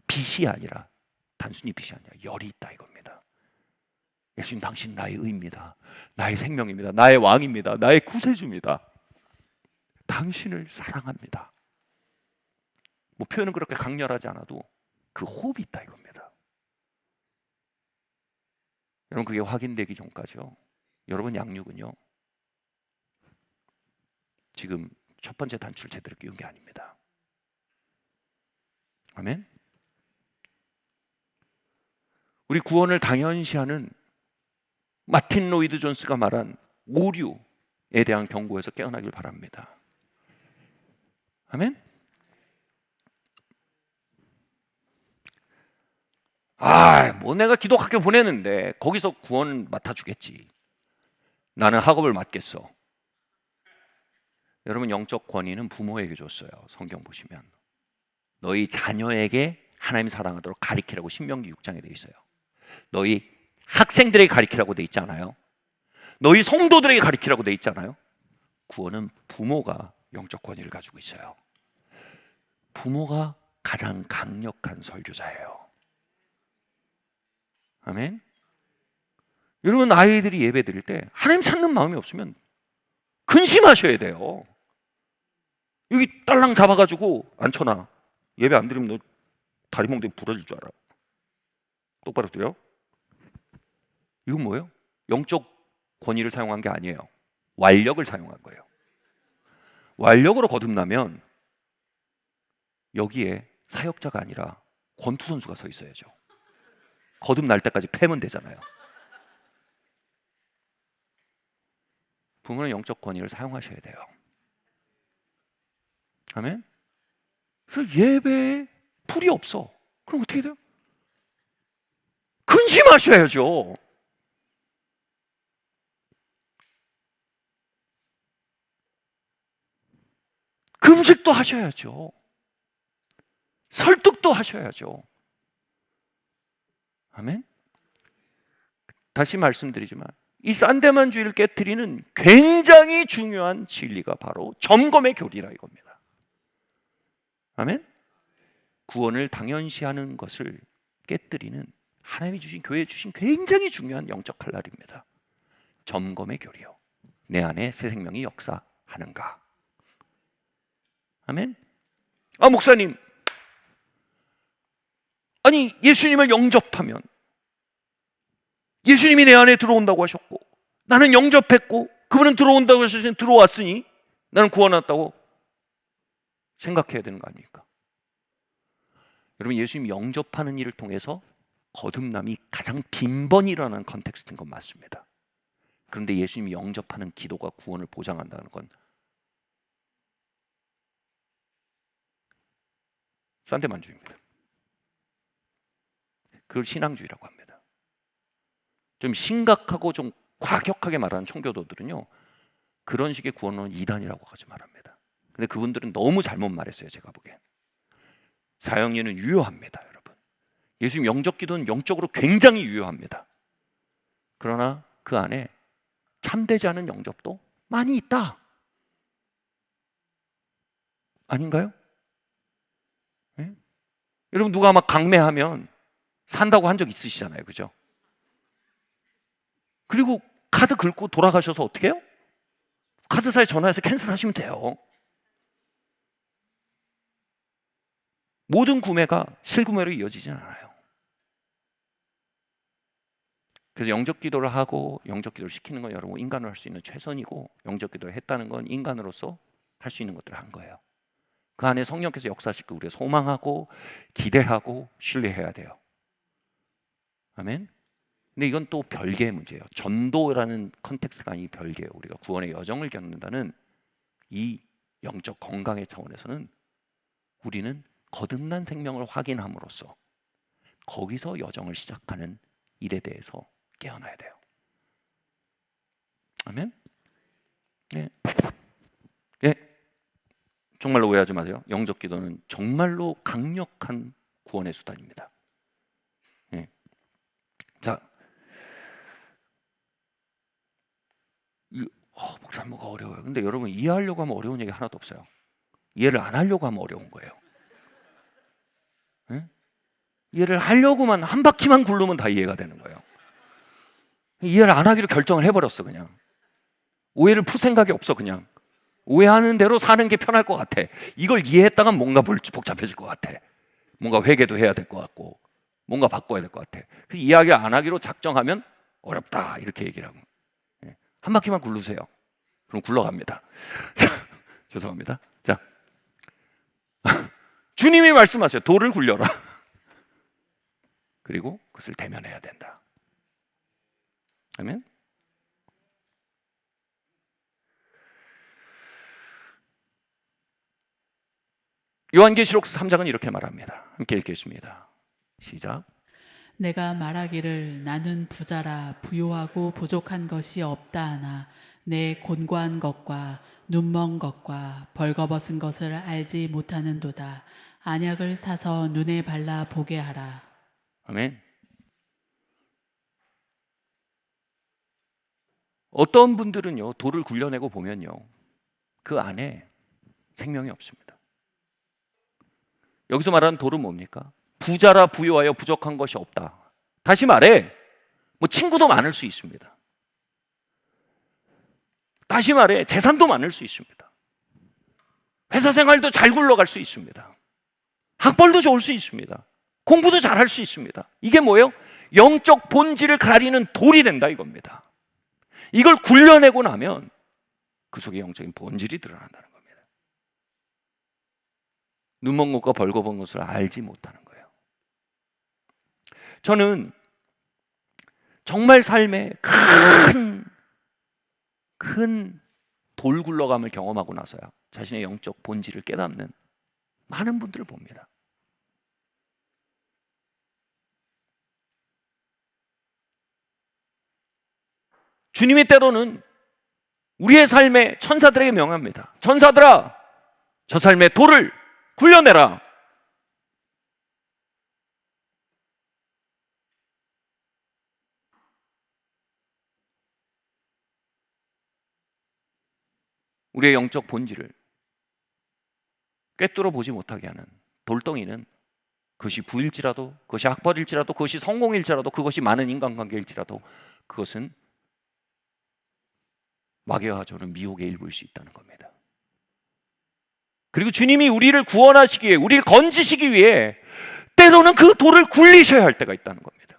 빛이 아니라, 단순히 빛이 아니라 열이 있다 이겁니다. 예수님, 당신 나의 의입니다. 나의 생명입니다. 나의 왕입니다. 나의 구세주입니다. 당신을 사랑합니다. 뭐 표현은 그렇게 강렬하지 않아도 그 호흡이 있다 이겁니다. 여러분, 그게 확인되기 전까지요, 여러분 양육은요, 지금 첫 번째 단추를 제대로 끼운 게 아닙니다. 아멘. 우리 구원을 당연시하는 마틴 로이드 존스가 말한 오류에 대한 경고에서 깨어나길 바랍니다. 아멘. 뭐 내가 기독학교 보내는데 거기서 구원 맡아주겠지. 나는 학업을 맡겠어. 여러분, 영적 권위는 부모에게 줬어요. 성경 보시면 너희 자녀에게 하나님 사랑하도록 가리키라고 신명기 6장에 되어 있어요. 너희 학생들에게 가리키라고 되어 있지 않아요? 너희 성도들에게 가리키라고 되어 있지 않아요? 구원은 부모가 영적 권위를 가지고 있어요. 부모가 가장 강력한 설교자예요. 아멘. 여러분, 아이들이 예배 드릴 때 하나님 찾는 마음이 없으면 근심하셔야 돼요. 여기 딸랑 잡아가지고 앉혀놔. 예배 안 드리면 너 다리 몽둥이 부러질 줄 알아. 똑바로 드려. 이건 뭐예요? 영적 권위를 사용한 게 아니에요. 완력을 사용한 거예요. 완력으로 거듭나면 여기에 사역자가 아니라 권투 선수가 서 있어야죠. 거듭날 때까지 패면 되잖아요. 부모는 영적 권위를 사용하셔야 돼요. 아멘. 그래서 예배에 풀이 없어. 그럼 어떻게 돼요? 근심하셔야죠. 금식도 하셔야죠. 설득도 하셔야죠. 아멘. 다시 말씀드리지만 이 산데만주의를 깨트리는 굉장히 중요한 진리가 바로 점검의 교리라 이겁니다. 아멘. 구원을 당연시하는 것을 깨트리는 하나님이 주신, 교회에 주신 굉장히 중요한 영적 칼날입니다. 점검의 교리요. 내 안에 새 생명이 역사하는가. 아멘. 목사님, 아니 예수님을 영접하면 예수님이 내 안에 들어온다고 하셨고 나는 영접했고 그분은 들어온다고 하셔서 들어왔으니 나는 구원받았다고 생각해야 되는 거 아닙니까? 여러분, 예수님 영접하는 일을 통해서 거듭남이 가장 빈번히 일어나는 컨텍스트인 건 맞습니다. 그런데 예수님이 영접하는 기도가 구원을 보장한다는 건 산데만주의입니다. 그걸 신앙주의라고 합니다. 좀 심각하고 좀 과격하게 말하는 청교도들은요, 그런 식의 구원은 이단이라고까지 말합니다. 근데 그분들은 너무 잘못 말했어요. 제가 보기엔 사형리는 유효합니다. 여러분, 예수님 영접 기도는 영적으로 굉장히 유효합니다. 그러나 그 안에 참되지 않은 영접도 많이 있다. 아닌가요? 예? 여러분 누가 막 강매하면 산다고 한 적 있으시잖아요, 그죠? 그리고 카드 긁고 돌아가셔서 어떻게 해요? 카드사에 전화해서 캔슬하시면 돼요. 모든 구매가 실구매로 이어지진 않아요. 그래서 영적 기도를 하고 영적 기도를 시키는 건 여러분 인간으로 할 수 있는 최선이고, 영적 기도를 했다는 건 인간으로서 할 수 있는 것들을 한 거예요. 그 안에 성령께서 역사시키고 우리가 소망하고 기대하고 신뢰해야 돼요. 아멘. 근데 이건 또 별개의 문제예요. 전도라는 컨텍스트가 아닌 별개예요. 우리가 구원의 여정을 겪는다는 이 영적 건강의 차원에서는 우리는 거듭난 생명을 확인함으로써 거기서 여정을 시작하는 일에 대해서 깨어나야 돼요. 아멘. 네. 예. 정말로 오해하지 마세요. 영적 기도는 정말로 강력한 구원의 수단입니다. 예. 자, 목사님 뭐가 어려워요. 근데 여러분 이해하려고 하면 어려운 얘기 하나도 없어요. 이해를 안 하려고 하면 어려운 거예요. 예? 이해를 하려고만 한 바퀴만 굴르면 다 이해가 되는 거예요. 이해를 안 하기로 결정을 해버렸어. 그냥 오해를 풀 생각이 없어. 그냥 오해하는 대로 사는 게 편할 것 같아. 이걸 이해했다가 뭔가 복잡해질 것 같아. 뭔가 회개도 해야 될 것 같고 뭔가 바꿔야 될 것 같아. 이야기 안 하기로 작정하면 어렵다 이렇게 얘기를 하고, 한 바퀴만 굴르세요. 그럼 굴러갑니다. 자, 죄송합니다. 자, 주님이 말씀하세요. 돌을 굴려라. 그리고 그것을 대면해야 된다. 아멘. 요한계시록 3장은 이렇게 말합니다. 함께 읽겠습니다. 시작.
내가 말하기를 나는 부자라 부요하고 부족한 것이 없다 하나 내 곤고한 것과 눈먼 것과 벌거벗은 것을 알지 못하는도다. 안약을 사서 눈에 발라 보게 하라.
아멘. 어떤 분들은요, 돌을 굴려내고 보면요, 그 안에 생명이 없습니다. 여기서 말하는 돌은 뭡니까? 부자라 부요하여 부족한 것이 없다. 다시 말해, 뭐 친구도 많을 수 있습니다. 다시 말해, 재산도 많을 수 있습니다. 회사 생활도 잘 굴러갈 수 있습니다. 학벌도 좋을 수 있습니다. 공부도 잘할 수 있습니다. 이게 뭐예요? 영적 본질을 가리는 돌이 된다 이겁니다. 이걸 굴려내고 나면 그 속에 영적인 본질이 드러난다는 겁니다. 눈먼 것과 벌거벗은 것을 알지 못하는 거예요. 저는 정말 삶에 큰 돌 굴러감을 경험하고 나서야 자신의 영적 본질을 깨닫는 많은 분들을 봅니다. 주님이 때로는 우리의 삶에 천사들에게 명합니다. 천사들아, 저 삶의 돌을 굴려내라. 우리의 영적 본질을 꿰뚫어 보지 못하게 하는 돌덩이는, 그것이 부일지라도, 그것이 학벌일지라도, 그것이 성공일지라도, 그것이 많은 인간관계일지라도 그것은 마귀가 저는 미혹의 일부일 수 있다는 겁니다. 그리고 주님이 우리를 구원하시기 위해, 우리를 건지시기 위해 때로는 그 돌을 굴리셔야 할 때가 있다는 겁니다.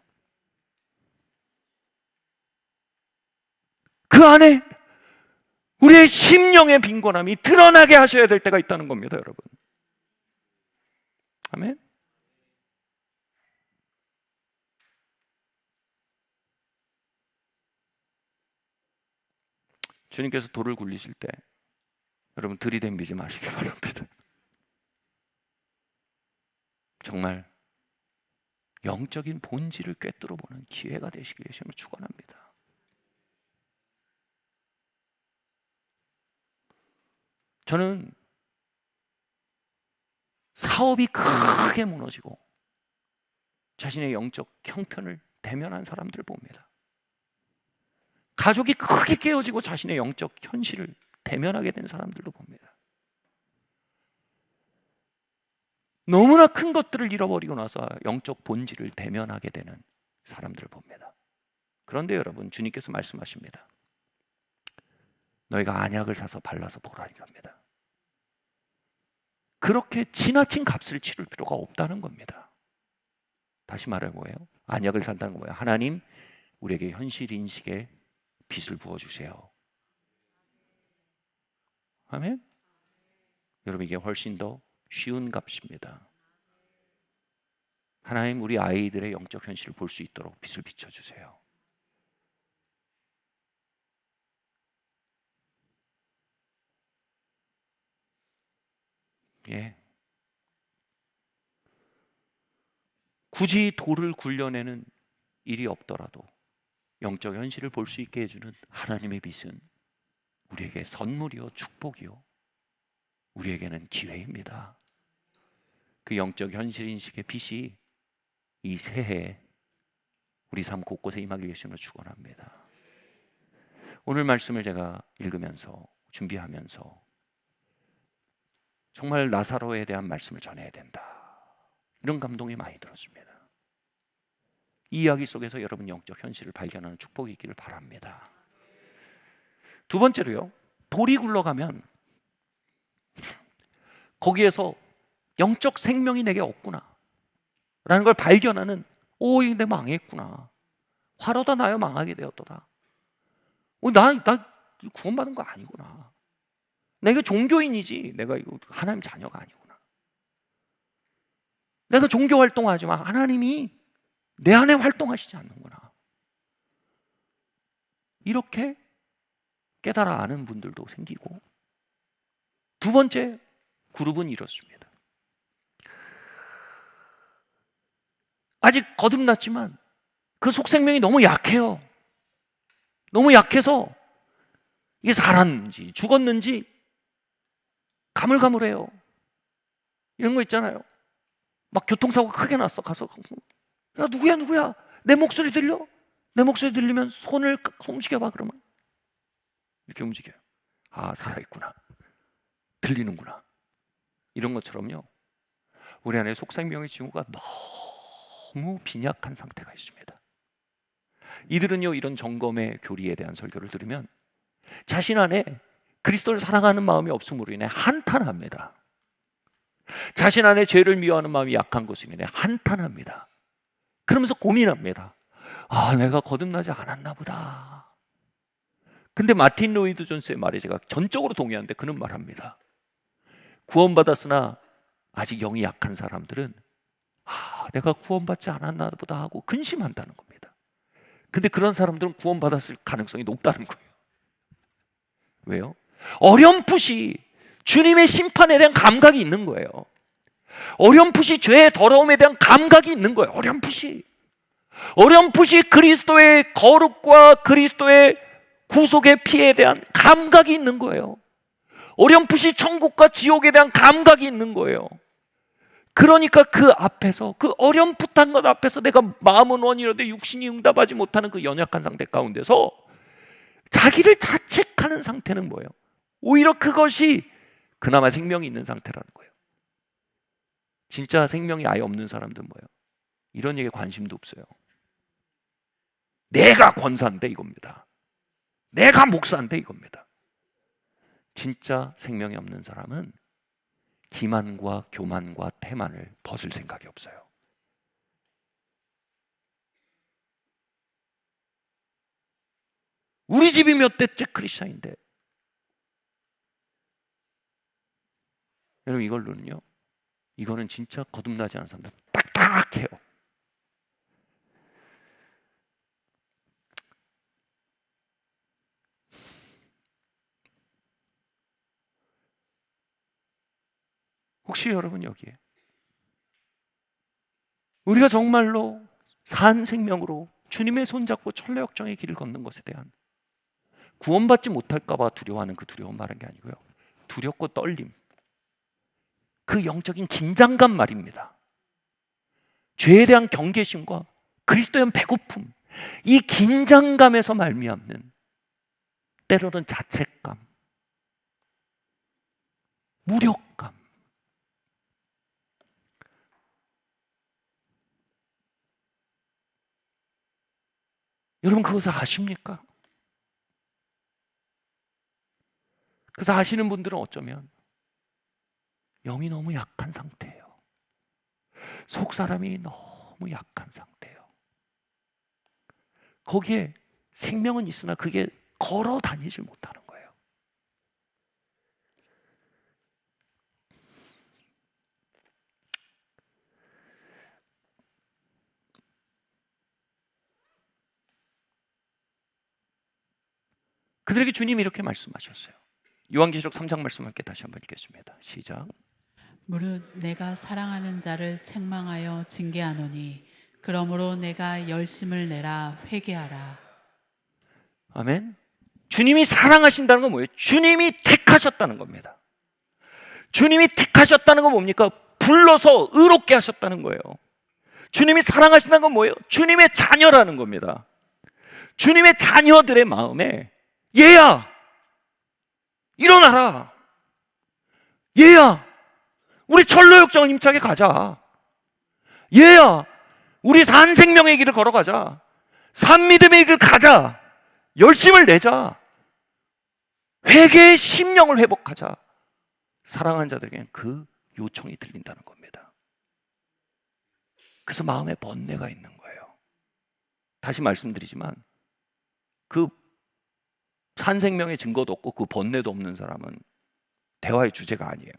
그 안에 우리의 심령의 빈곤함이 드러나게 하셔야 될 때가 있다는 겁니다, 여러분. 아멘. 주님께서 돌을 굴리실 때 여러분 들이댐비지 마시기 바랍니다. 정말 영적인 본질을 꿰뚫어 보는 기회가 되시길 예수님을 축원합니다. 저는 사업이 크게 무너지고 자신의 영적 형편을 대면한 사람들을 봅니다. 가족이 크게 깨어지고 자신의 영적 현실을 대면하게 된 사람들도 봅니다. 너무나 큰 것들을 잃어버리고 나서 영적 본질을 대면하게 되는 사람들을 봅니다. 그런데 여러분, 주님께서 말씀하십니다. 너희가 안약을 사서 발라서 보라 이겁니다. 그렇게 지나친 값을 치를 필요가 없다는 겁니다. 다시 말해 뭐예요? 안약을 산다는 거 뭐예요? 하나님, 우리에게 현실 인식에 빛을 부어주세요. 아멘? 여러분, 이게 훨씬 더 쉬운 값입니다. 하나님, 우리 아이들의 영적 현실을 볼 수 있도록 빛을 비춰주세요. 예. 굳이 돌을 굴려내는 일이 없더라도 영적 현실을 볼 수 있게 해주는 하나님의 빛은 우리에게 선물이요, 축복이요, 우리에게는 기회입니다. 그 영적 현실 인식의 빛이 이 새해에 우리 삶 곳곳에 임하기 위해서 축원합니다. 오늘 말씀을 제가 읽으면서 준비하면서 정말 나사로에 대한 말씀을 전해야 된다, 이런 감동이 많이 들었습니다. 이 이야기 속에서 여러분 영적 현실을 발견하는 축복이 있기를 바랍니다. 두 번째로요, 돌이 굴러가면 거기에서 영적 생명이 내게 없구나 라는 걸 발견하는, 오, 이거 내가 망했구나, 화로다 나여 망하게 되었도다, 나 구원받은 거 아니구나, 내가 종교인이지 내가 이거 하나님 자녀가 아니구나, 내가 종교 활동하지만 하나님이 내 안에 활동하시지 않는구나, 이렇게 깨달아 아는 분들도 생기고, 두 번째 그룹은 이렇습니다. 아직 거듭났지만 그 속생명이 너무 약해요. 너무 약해서 이게 살았는지 죽었는지 가물가물해요. 이런 거 있잖아요. 막 교통사고가 크게 났어. 가서 야, 누구야? 내 목소리 들려? 내 목소리 들리면 손 움직여봐. 그러면 이렇게 움직여요. 아, 살아있구나, 들리는구나. 이런 것처럼요, 우리 안에 속생명의 징후가 너무 빈약한 상태가 있습니다. 이들은요, 이런 점검의 교리에 대한 설교를 들으면 자신 안에 그리스도를 사랑하는 마음이 없음으로 인해 한탄합니다. 자신 안에 죄를 미워하는 마음이 약한 것으로 인해 한탄합니다. 그러면서 고민합니다. 아, 내가 거듭나지 않았나 보다. 근데 마틴 로이드 존스의 말에 제가 전적으로 동의하는데, 그는 말합니다. 구원받았으나 아직 영이 약한 사람들은 내가 구원받지 않았나 보다 하고 근심한다는 겁니다. 근데 그런 사람들은 구원받았을 가능성이 높다는 거예요. 왜요? 어렴풋이 주님의 심판에 대한 감각이 있는 거예요. 어렴풋이 죄의 더러움에 대한 감각이 있는 거예요. 어렴풋이 그리스도의 거룩과 그리스도의 구속의 피에 대한 감각이 있는 거예요. 어렴풋이 천국과 지옥에 대한 감각이 있는 거예요. 그러니까 그 앞에서, 그 어렴풋한 것 앞에서 내가 마음은 원이로되 육신이 응답하지 못하는 그 연약한 상태 가운데서 자기를 자책하는 상태는 뭐예요? 오히려 그것이 그나마 생명이 있는 상태라는 거예요. 진짜 생명이 아예 없는 사람들은 뭐예요? 이런 얘기에 관심도 없어요. 내가 권사인데 이겁니다. 내가 목사인데 이겁니다. 진짜 생명이 없는 사람은 기만과 교만과 태만을 벗을 생각이 없어요. 우리 집이 몇 대째 크리스찬인데. 여러분, 이걸로는요, 이거는 진짜 거듭나지 않은 사람들 딱딱해요. 혹시 여러분 여기에 우리가 정말로 산 생명으로 주님의 손잡고 천례역정의 길을 걷는 것에 대한 구원받지 못할까 봐 두려워하는 그 두려움 말한 게 아니고요, 두렵고 떨림, 그 영적인 긴장감 말입니다. 죄에 대한 경계심과 그리스도에 대한 배고픔, 이 긴장감에서 말미암는 때로는 자책감, 무력감, 여러분 그것을 아십니까? 그래서 아시는 분들은 어쩌면 영이 너무 약한 상태예요. 속 사람이 너무 약한 상태예요. 거기에 생명은 있으나 그게 걸어 다니질 못하는 거예요. 그들에게 주님이 이렇게 말씀하셨어요. 요한계시록 3장 말씀 함께 다시 한번 읽겠습니다. 시작.
무릇 내가 사랑하는 자를 책망하여 징계하노니 그러므로 내가 열심을 내라 회개하라.
아멘. 주님이 사랑하신다는 건 뭐예요? 주님이 택하셨다는 겁니다. 주님이 택하셨다는 건 뭡니까? 불러서 의롭게 하셨다는 거예요. 주님이 사랑하신다는 건 뭐예요? 주님의 자녀라는 겁니다. 주님의 자녀들의 마음에 얘야 일어나라, 얘야 우리 철로역정을 힘차게 가자, 얘야 우리 산 생명의 길을 걸어가자, 산 믿음의 길을 가자, 열심을 내자, 회개의 심령을 회복하자. 사랑하는 자들에게는 그 요청이 들린다는 겁니다. 그래서 마음에 번뇌가 있는 거예요. 다시 말씀드리지만 그 산생명의 증거도 없고 그 번뇌도 없는 사람은 대화의 주제가 아니에요.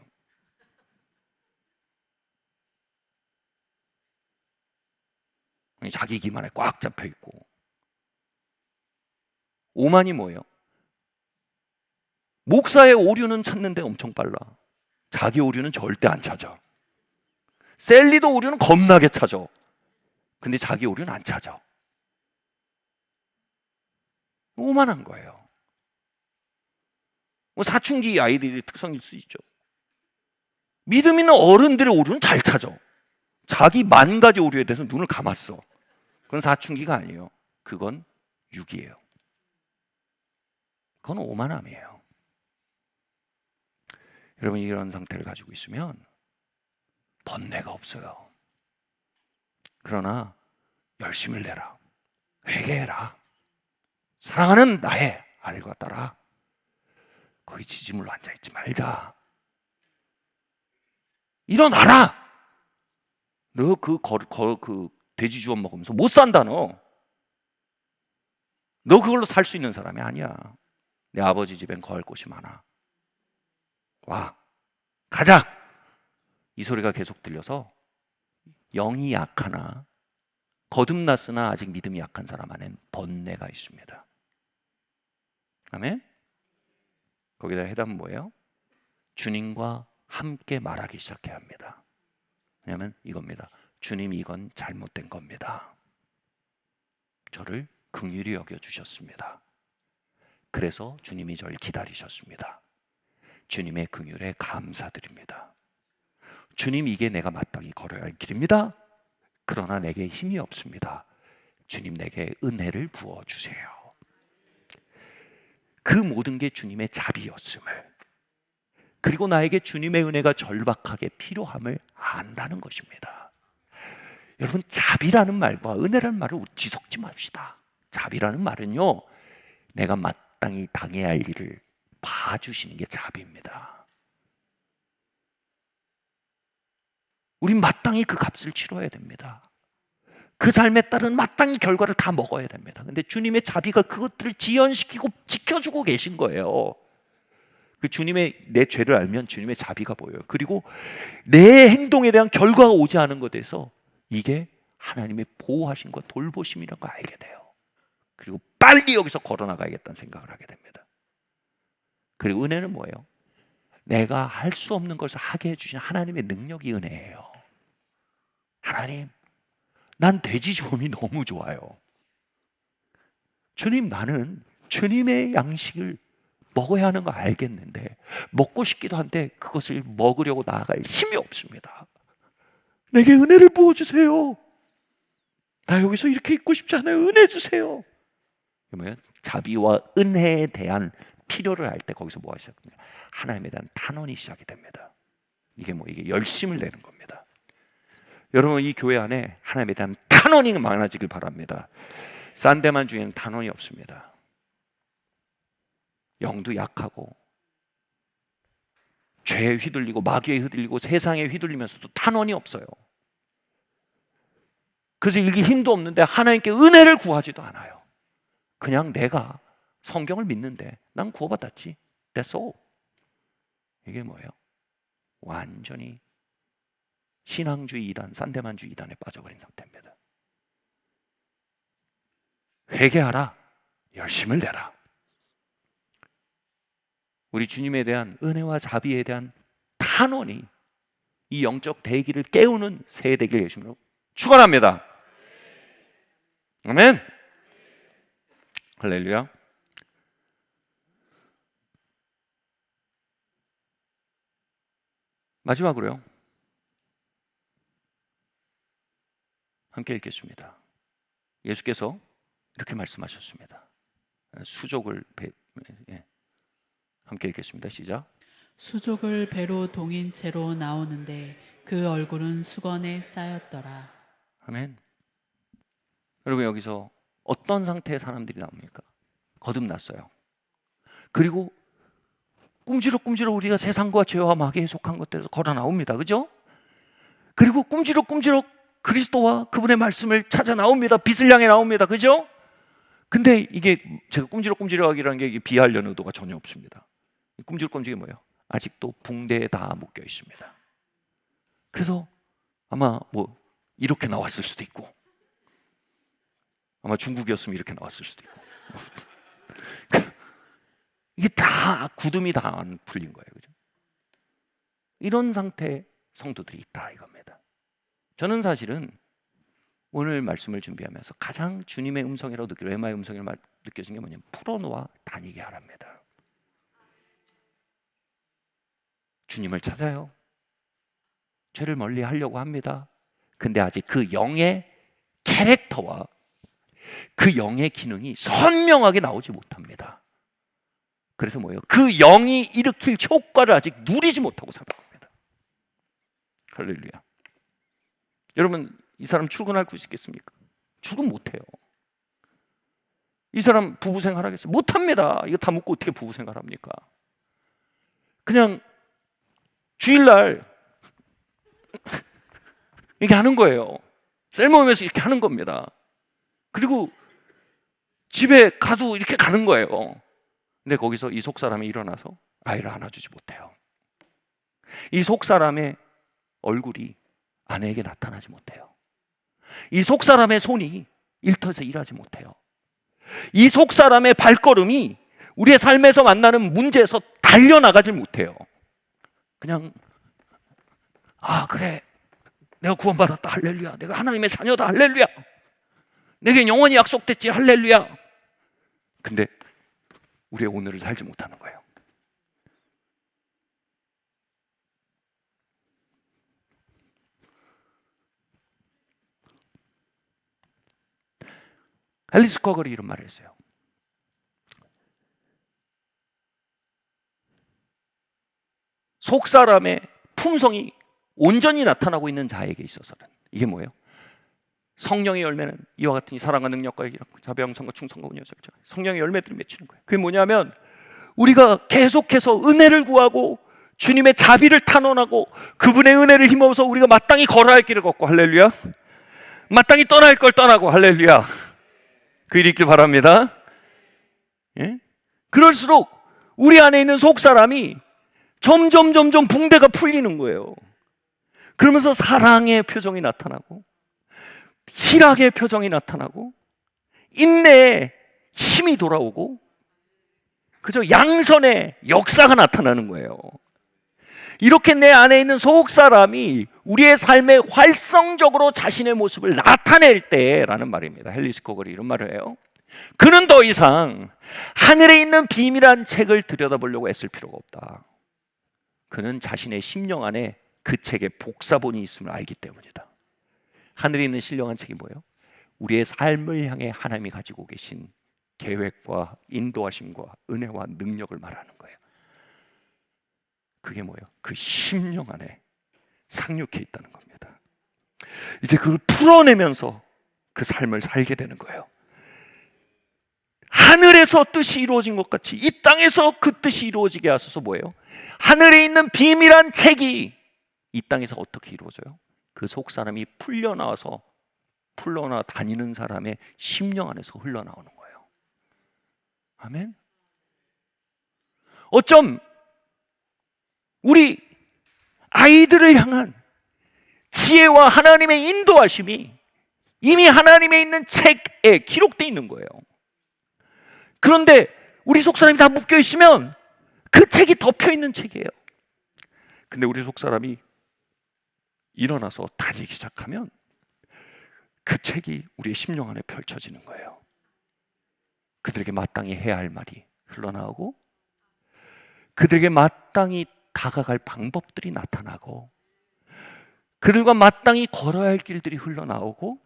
자기 기만에 꽉 잡혀 있고. 오만이 뭐예요? 목사의 오류는 찾는데 엄청 빨라. 자기 오류는 절대 안 찾아. 셀리도 오류는 겁나게 찾아. 근데 자기 오류는 안 찾아. 오만한 거예요. 사춘기 아이들의 특성일 수 있죠. 믿음 있는 어른들의 오류는 잘 찾아. 자기 만 가지 오류에 대해서 눈을 감았어. 그건 사춘기가 아니에요. 그건 육이에요. 그건 오만함이에요. 여러분 이런 상태를 가지고 있으면 번뇌가 없어요. 그러나 열심을 내라, 회개해라, 사랑하는 나의 아들과 딸아 거기 지지물로 앉아있지 말자. 일어나라. 너 그 돼지 주워 먹으면서 못 산다. 너 그걸로 살 수 있는 사람이 아니야. 내 아버지 집엔 거할 곳이 많아. 와, 가자. 이 소리가 계속 들려서 영이 약하나 거듭났으나 아직 믿음이 약한 사람 안엔 번뇌가 있습니다. 아멘? 거기다 해답은 뭐예요? 주님과 함께 말하기 시작해야 합니다. 왜냐하면 이겁니다. 주님 이건 잘못된 겁니다. 저를 긍휼히 여겨주셨습니다. 그래서 주님이 저를 기다리셨습니다. 주님의 긍휼에 감사드립니다. 주님 이게 내가 마땅히 걸어야 할 길입니다. 그러나 내게 힘이 없습니다. 주님 내게 은혜를 부어주세요. 그 모든 게 주님의 자비였음을, 그리고 나에게 주님의 은혜가 절박하게 필요함을 안다는 것입니다. 여러분 자비라는 말과 은혜라는 말을 뒤섞지 맙시다. 자비라는 말은요, 내가 마땅히 당해야 할 일을 봐주시는 게 자비입니다. 우린 마땅히 그 값을 치러야 됩니다. 그 삶에 따른 마땅히 결과를 다 먹어야 됩니다. 근데 주님의 자비가 그것들을 지연시키고 지켜주고 계신 거예요. 그 주님의 내 죄를 알면 주님의 자비가 보여요. 그리고 내 행동에 대한 결과가 오지 않은 것에 대해서 이게 하나님의 보호하심과 돌보심이라는 걸 알게 돼요. 그리고 빨리 여기서 걸어나가야겠다는 생각을 하게 됩니다. 그리고 은혜는 뭐예요? 내가 할 수 없는 것을 하게 해주신 하나님의 능력이 은혜예요. 하나님, 난 돼지 조음이 너무 좋아요. 주님, 나는 주님의 양식을 먹어야 하는 거 알겠는데 먹고 싶기도 한데 그것을 먹으려고 나아갈 힘이 없습니다. 내게 은혜를 부어주세요. 나 여기서 이렇게 있고 싶지 않아요. 은혜 주세요. 그러면 자비와 은혜에 대한 필요를 할 때 거기서 뭐 하시겠냐? 하나님에 대한 탄원이 시작이 됩니다. 이게 열심을 내는 겁니다. 여러분 이 교회 안에 하나님에 대한 탄원이 많아지길 바랍니다. 산데만 중에는 탄원이 없습니다. 영도 약하고 죄에 휘둘리고 마귀에 휘둘리고 세상에 휘둘리면서도 탄원이 없어요. 그래서 이게 힘도 없는데 하나님께 은혜를 구하지도 않아요. 그냥 내가 성경을 믿는데 난 구원받았지. That's all. 이게 뭐예요? 완전히 신앙주의 이단, 산데만주의 이단에 빠져버린 상태입니다. 회개하라. 열심을 내라. 우리 주님에 대한 은혜와 자비에 대한 탄원이 이 영적 대기를 깨우는 새해 되기를 예수님으로 축원합니다. 아멘. 할렐루야. 마지막으로요. 함께 읽겠습니다. 예수께서 이렇게 말씀하셨습니다. 수족을 함께 읽겠습니다. 시작.
수족을 배로 동인 채로 나오는데 그 얼굴은 수건에 쌓였더라.
아멘. 여러분, 여기서 어떤 상태의 사람들이 나옵니까? 거듭났어요. 그리고 꿈지럭꿈지럭 우리가 세상과 죄와 마귀에 속한 것들에서 걸어 나옵니다. 그죠? 그리고 꿈지럭꿈지럭 그리스도와 그분의 말씀을 찾아 나옵니다. 빛을 향해 나옵니다. 그죠? 근데 이게 제가 꿈지럭꿈지럭이라는 게 이게 비하하려는 의도가 전혀 없습니다. 꿈지럭꿈지럭이 뭐예요? 아직도 붕대에 다 묶여 있습니다. 그래서 아마 뭐 이렇게 나왔을 수도 있고, 아마 중국이었으면 이렇게 나왔을 수도 있고, 이게 다 굳음이 다 안 풀린 거예요. 그죠? 이런 상태의 성도들이 있다 이겁니다. 저는 사실은 오늘 말씀을 준비하면서 가장 주님의 음성이라고 느끼고 엠마의 음성이라고 느껴진 게 뭐냐면 풀어놓아 다니게 하랍니다. 주님을 찾아요. 죄를 멀리 하려고 합니다. 근데 아직 그 영의 캐릭터와 그 영의 기능이 선명하게 나오지 못합니다. 그래서 뭐예요? 그 영이 일으킬 효과를 아직 누리지 못하고 사는 겁니다. 할렐루야. 여러분, 이 사람 출근할 수 있겠습니까? 출근 못해요. 이 사람 부부 생활하겠어요? 못합니다. 이거 다 묻고 어떻게 부부 생활합니까? 그냥 주일날 이렇게 하는 거예요. 셀모임에서 이렇게 하는 겁니다. 그리고 집에 가도 이렇게 가는 거예요. 근데 거기서 이 속사람이 일어나서 아이를 안아주지 못해요. 이 속사람의 얼굴이 아내에게 나타나지 못해요. 이 속사람의 손이 일터에서 일하지 못해요. 이 속사람의 발걸음이 우리의 삶에서 만나는 문제에서 달려나가지 못해요. 그냥 그래, 내가 구원받았다 할렐루야, 내가 하나님의 자녀다 할렐루야, 내게 영원히 약속됐지 할렐루야. 근데 우리의 오늘을 살지 못하는 거예요. 앨리스 커걸이 이런 말을 했어요. 속사람의 품성이 온전히 나타나고 있는 자에게 있어서는 이게 뭐예요? 성령의 열매는 이와 같은 이 사랑과 능력과 자비, 양선과 충성과 온유와 절제, 성령의 열매들을 맺히는 거예요. 그게 뭐냐면 우리가 계속해서 은혜를 구하고 주님의 자비를 탄원하고 그분의 은혜를 힘입어서 우리가 마땅히 걸어야 할 길을 걷고 할렐루야, 마땅히 떠날 걸 떠나고 할렐루야, 그 일이 있길 바랍니다. 예? 그럴수록 우리 안에 있는 속사람이 점점 붕대가 풀리는 거예요. 그러면서 사랑의 표정이 나타나고 희락의 표정이 나타나고 인내의 힘이 돌아오고 그저 양선의 역사가 나타나는 거예요. 이렇게 내 안에 있는 속사람이 우리의 삶에 활성적으로 자신의 모습을 나타낼 때라는 말입니다. 앨리스 커걸이 이런 말을 해요. 그는 더 이상 하늘에 있는 비밀한 책을 들여다보려고 애쓸 필요가 없다. 그는 자신의 심령 안에 그 책에 복사본이 있음을 알기 때문이다. 하늘에 있는 신령한 책이 뭐예요? 우리의 삶을 향해 하나님이 가지고 계신 계획과 인도하심과 은혜와 능력을 말하는 거예요. 그게 뭐예요? 그 심령 안에 상륙해 있다는 겁니다. 이제 그걸 풀어내면서 그 삶을 살게 되는 거예요. 하늘에서 뜻이 이루어진 것 같이 이 땅에서 그 뜻이 이루어지게 하소서. 뭐예요? 하늘에 있는 비밀한 책이 이 땅에서 어떻게 이루어져요? 그 속 사람이 풀려나와서 풀러나 다니는 사람의 심령 안에서 흘러나오는 거예요. 아멘. 어쩜 우리 아이들을 향한 지혜와 하나님의 인도하심이 이미 하나님에 있는 책에 기록되어 있는 거예요. 그런데 우리 속 사람이 다 묶여 있으면 그 책이 덮여 있는 책이에요. 근데 우리 속 사람이 일어나서 다니기 시작하면 그 책이 우리의 심령 안에 펼쳐지는 거예요. 그들에게 마땅히 해야 할 말이 흘러나오고 그들에게 마땅히 다가갈 방법들이 나타나고 그들과 마땅히 걸어야 할 길들이 흘러나오고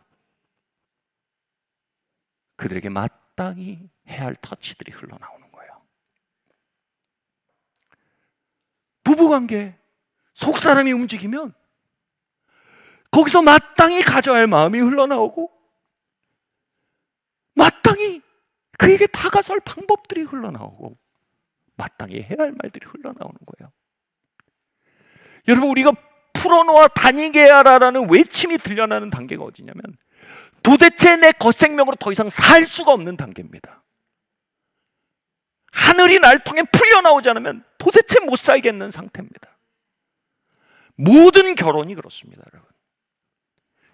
그들에게 마땅히 해야 할 터치들이 흘러나오는 거예요. 부부관계 속사람이 움직이면 거기서 마땅히 가져야 할 마음이 흘러나오고 마땅히 그에게 다가설 방법들이 흘러나오고 마땅히 해야 할 말들이 흘러나오는 거예요. 여러분, 우리가 풀어놓아 다니게 하라라는 외침이 들려나는 단계가 어디냐면 도대체 내 겉생명으로 더 이상 살 수가 없는 단계입니다. 하늘이 날 통해 풀려나오지 않으면 도대체 못 살겠는 상태입니다. 모든 결혼이 그렇습니다, 여러분.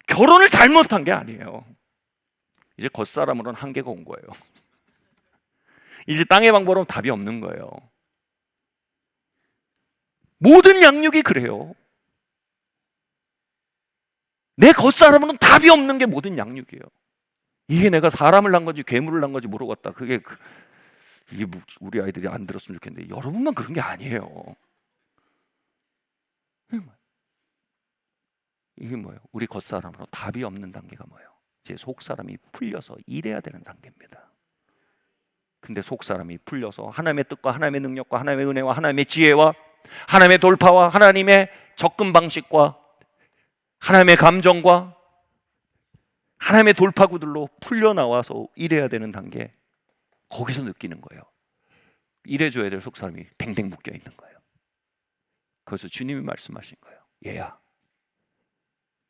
결혼을 잘못한 게 아니에요. 이제 겉사람으로는 한계가 온 거예요. 이제 땅의 방법으로는 답이 없는 거예요. 모든 양육이 그래요. 내 겉사람으로는 답이 없는 게 모든 양육이에요. 이게 내가 사람을 낳은 건지 괴물을 낳은 건지 모르겠다. 이게 우리 아이들이 안 들었으면 좋겠는데 여러분만 그런 게 아니에요. 이게 뭐예요? 우리 겉사람으로 답이 없는 단계가 뭐예요? 제 속사람이 풀려서 일해야 되는 단계입니다. 근데 속사람이 풀려서 하나님의 뜻과 하나님의 능력과 하나님의 은혜와 하나님의 지혜와 하나님의 돌파와 하나님의 접근 방식과 하나님의 감정과 하나님의 돌파구들로 풀려나와서 일해야 되는 단계, 거기서 느끼는 거예요. 일해줘야 될 속사람이 댕댕 묶여 있는 거예요. 그래서 주님이 말씀하신 거예요. 얘야,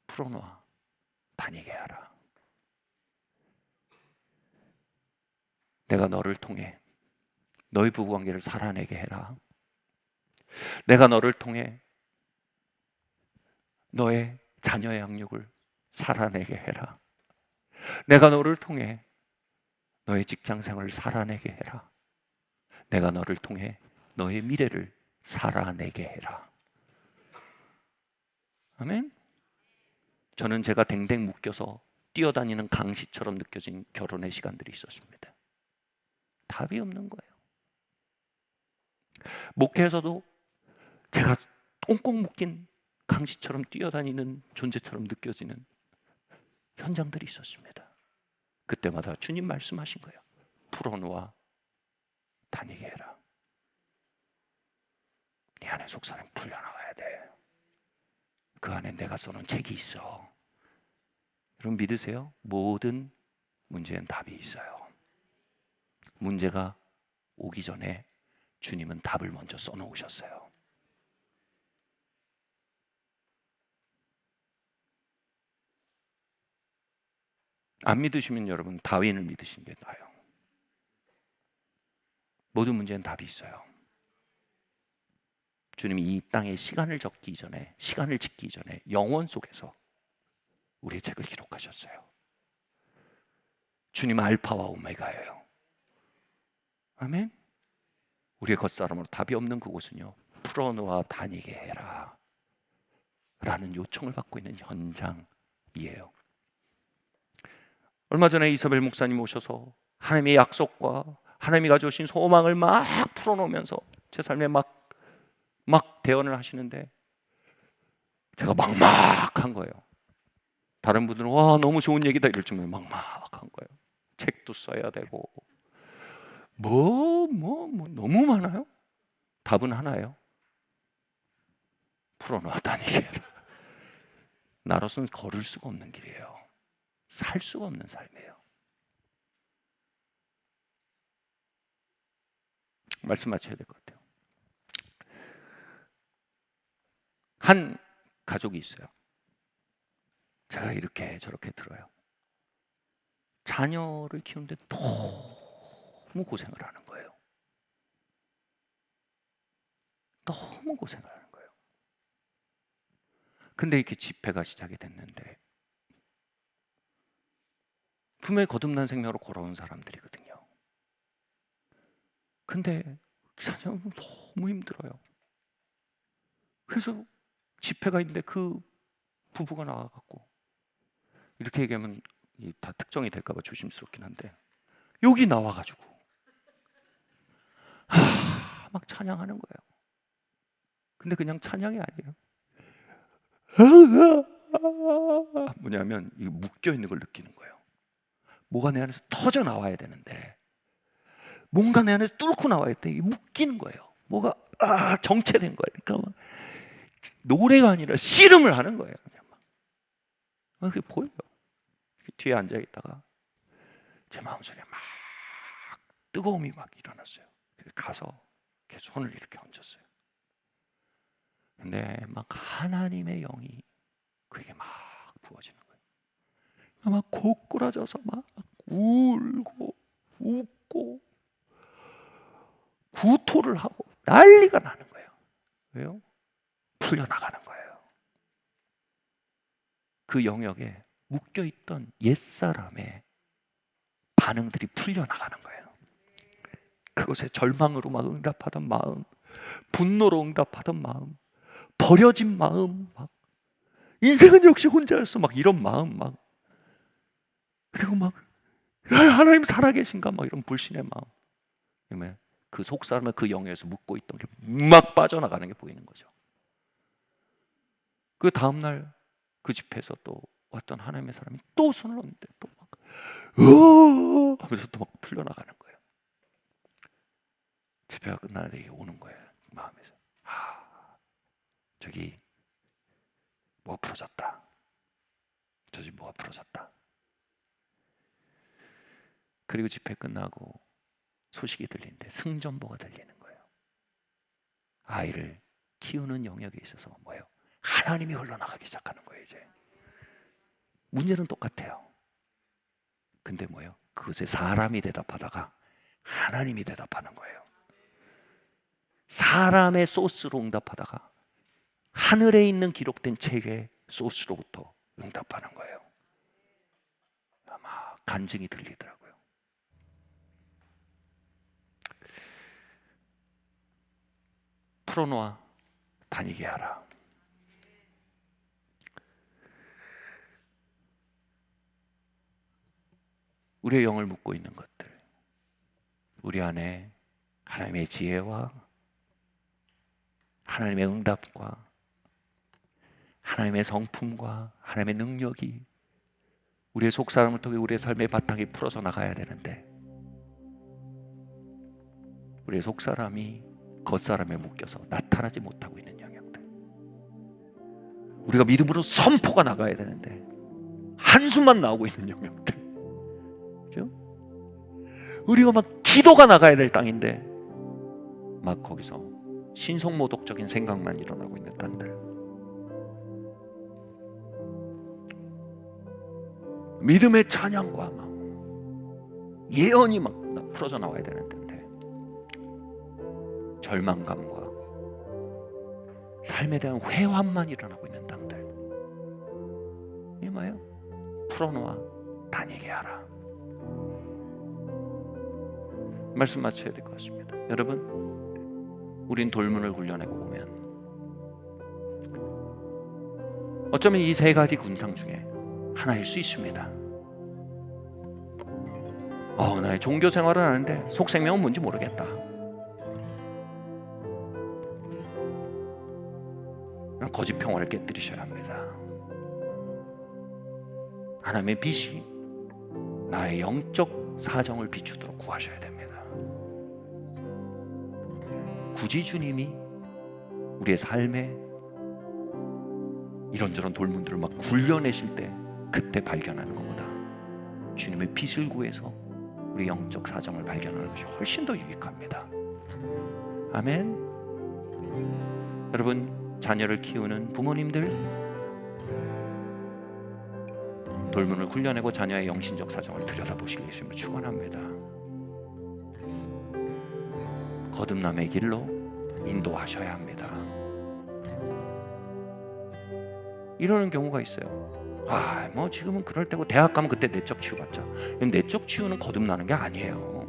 풀어놓아 다니게 하라. 내가 너를 통해 너희 부부관계를 살아내게 해라. 내가 너를 통해 너의 자녀의 양육을 살아내게 해라. 내가 너를 통해 너의 직장생활을 살아내게 해라. 내가 너를 통해 너의 미래를 살아내게 해라. 아멘. 저는 제가 댕댕 묶여서 뛰어다니는 강시처럼 느껴진 결혼의 시간들이 있었습니다. 답이 없는 거예요. 목회에서도 제가 꽁꽁 묶인 강시처럼 뛰어다니는 존재처럼 느껴지는 현장들이 있었습니다. 그때마다 주님 말씀하신 거예요. 풀어놓아 다니게 해라. 네 안에 속사람 풀려나와야 돼. 그 안에 내가 써놓은 책이 있어. 여러분 믿으세요? 모든 문제엔 답이 있어요. 문제가 오기 전에 주님은 답을 먼저 써놓으셨어요. 안 믿으시면 여러분 다윈을 믿으시는 게 나아요. 모든 문제는 답이 있어요. 주님이 이 땅에 시간을 짓기 전에 영원 속에서 우리의 책을 기록하셨어요. 주님은 알파와 오메가예요. 아멘. 우리의 겉사람으로 답이 없는 그곳은요, 풀어놓아 다니게 해라 라는 요청을 받고 있는 현장이에요. 얼마 전에 이사벨 목사님 오셔서 하나님의 약속과 하나님이 가져오신 소망을 막 풀어놓으면서 제 삶에 막 대언을 하시는데 제가 막막한 거예요. 다른 분들은 와 너무 좋은 얘기다 이럴 정도로 막막한 거예요. 책도 써야 되고 뭐 너무 많아요. 답은 하나예요. 풀어놔 다니게 해라. 나로서는 걸을 수가 없는 길이에요. 살 수가 없는 삶이에요. 말씀 마쳐야 될 것 같아요. 한 가족이 있어요. 제가 이렇게 저렇게 들어요. 자녀를 키우는데 너무 고생을 하는 거예요. 너무 고생을 하는 거예요. 근데 이렇게 집회가 시작이 됐는데 분명히 거듭난 생명으로 걸어온 사람들이거든요. 근데 자녀는 너무 힘들어요. 그래서 집회가 있는데 그 부부가 나와갖고 이렇게 얘기하면 다 특정이 될까봐 조심스럽긴 한데 여기 나와가지고 막 찬양하는 거예요. 근데 그냥 찬양이 아니에요. 뭐냐면 이거 묶여 있는 걸 느끼는 거예요. 뭐가 내 안에서 터져 나와야 되는데 뭔가 내 안에서 뚫고 나와야 돼. 이게 묶이는 거예요. 뭐가 정체된 거예요. 그러니까 막 노래가 아니라 씨름을 하는 거예요. 그냥 막 그게 보여요. 뒤에 앉아 있다가 제 마음속에 막 뜨거움이 막 일어났어요. 가서 이렇게 손을 이렇게 얹었어요. 근데 막 하나님의 영이 그에게 막 부어지는 거예요. 막 고꾸라져서 막 울고 웃고 구토를 하고 난리가 나는 거예요. 왜요? 풀려나가는 거예요. 그 영역에 묶여있던 옛사람의 반응들이 풀려나가는 거예요. 그것에 절망으로 막 응답하던 마음, 분노로 응답하던 마음, 버려진 마음, 막 인생은 역시 혼자였어, 막 이런 마음, 막 그리고 막 하나님 살아계신가, 막 이런 불신의 마음. 그 속사람의 그 영역에서 묶고 있던 게 막 빠져나가는 게 보이는 거죠. 그 다음날 그 집에서 또 왔던 하나님의 사람이 또 손을 얹는데 또 막 하면서 또 막 풀려나가는 거예요. 집회가 끝나는데 이게 오는 거예요. 마음에서 저기 뭐가 풀어졌다. 저기 뭐가 풀어졌다. 그리고 집회 끝나고 소식이 들리는데 승전보가 들리는 거예요. 아이를 키우는 영역에 있어서 뭐예요? 하나님이 흘러나가기 시작하는 거예요. 이제 문제는 똑같아요. 근데 뭐예요? 그것에 사람이 대답하다가 하나님이 대답하는 거예요. 사람의 소스로 응답하다가 하늘에 있는 기록된 책의 소스로부터 응답하는 거예요. 아마 간증이 들리더라고요. 풀어놓아 다니게 하라. 우리의 영을 묻고 있는 것들, 우리 안에 하나님의 지혜와 하나님의 응답과 하나님의 성품과 하나님의 능력이 우리의 속사람을 통해 우리의 삶의 바탕에 풀어서 나가야 되는데 우리의 속사람이 겉사람에 묶여서 나타나지 못하고 있는 영역들, 우리가 믿음으로 선포가 나가야 되는데 한숨만 나오고 있는 영역들, 그렇죠? 우리가 막 기도가 나가야 될 땅인데 막 거기서 신성모독적인 생각만 일어나고 있는 땅들, 믿음의 찬양과 막 예언이 막 풀어져 나와야 되는 데인데 절망감과 삶에 대한 회환만 일어나고 있는 땅들, 이게 뭐예요? 풀어놓아 다니게 하라. 말씀 마쳐야 될 것 같습니다. 여러분, 우린 돌문을 굴려내고 보면 어쩌면 이 세 가지 군상 중에 하나일 수 있습니다. 나의 종교 생활은 하는데 속생명은 뭔지 모르겠다. 거짓 평화를 깨뜨리셔야 합니다. 하나님의 빛이 나의 영적 사정을 비추도록 구하셔야 됩니다. 굳이 주님이 우리의 삶에 이런저런 돌문들을 막 굴려내실 때 그때 발견하는 것보다 주님의 빛을 구해서 우리 영적 사정을 발견하는 것이 훨씬 더 유익합니다. 아멘. 여러분, 자녀를 키우는 부모님들, 돌문을 굴려내고 자녀의 영신적 사정을 들여다보시길 예수님을 축원합니다. 거듭남의 길로 인도하셔야 합니다. 이러는 경우가 있어요. 뭐 지금은 그럴 때고 대학 가면 그때 내적 치유 받자. 내적 치유는 거듭나는 게 아니에요.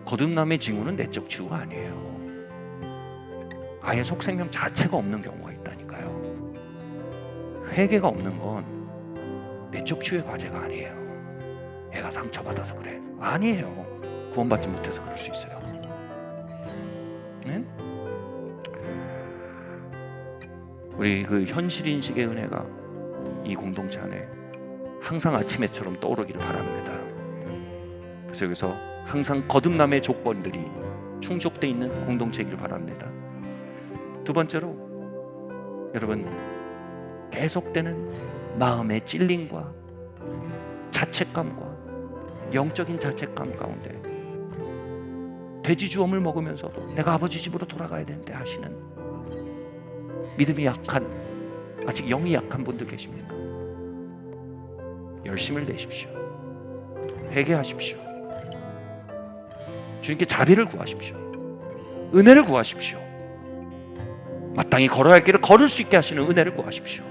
거듭남의 징후는 내적 치유가 아니에요. 아예 속생명 자체가 없는 경우가 있다니까요. 회개가 없는 건 내적 치유의 과제가 아니에요. 애가 상처받아서 그래. 아니에요. 구원받지 못해서 그럴 수 있어요. 네? 우리 그 현실인식의 은혜가 이 공동체 안에 항상 아침에처럼 떠오르기를 바랍니다. 그래서 여기서 항상 거듭남의 조건들이 충족되어 있는 공동체이길 바랍니다. 두 번째로, 여러분, 계속되는 마음의 찔림과 자책감과 영적인 자책감 가운데 돼지주엄을 먹으면서도 내가 아버지 집으로 돌아가야 되는데 하시는 믿음이 약한, 아직 영이 약한 분들 계십니까? 열심을 내십시오. 회개하십시오. 주님께 자비를 구하십시오. 은혜를 구하십시오. 마땅히 걸어야 할 길을 걸을 수 있게 하시는 은혜를 구하십시오.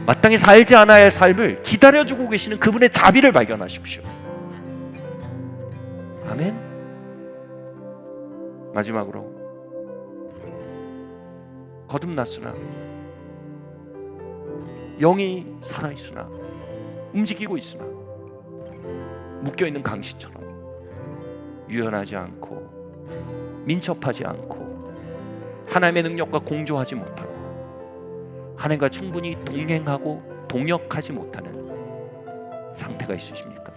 마땅히 살지 않아야 할 삶을 기다려주고 계시는 그분의 자비를 발견하십시오. 아멘. 마지막으로, 거듭났으나 영이 살아있으나 움직이고 있으나 묶여있는 강시처럼 유연하지 않고 민첩하지 않고 하나님의 능력과 공조하지 못하고 하나님과 충분히 동행하고 동역하지 못하는 상태가 있으십니까?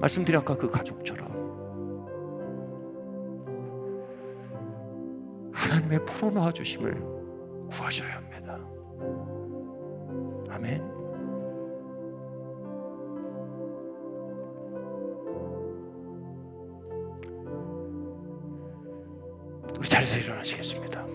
말씀드린 아까 그 가족처럼 하나님의 풀어놓아 주심을 구하셔야 합니다. 아멘. 우리 자리에서 일어나시겠습니다.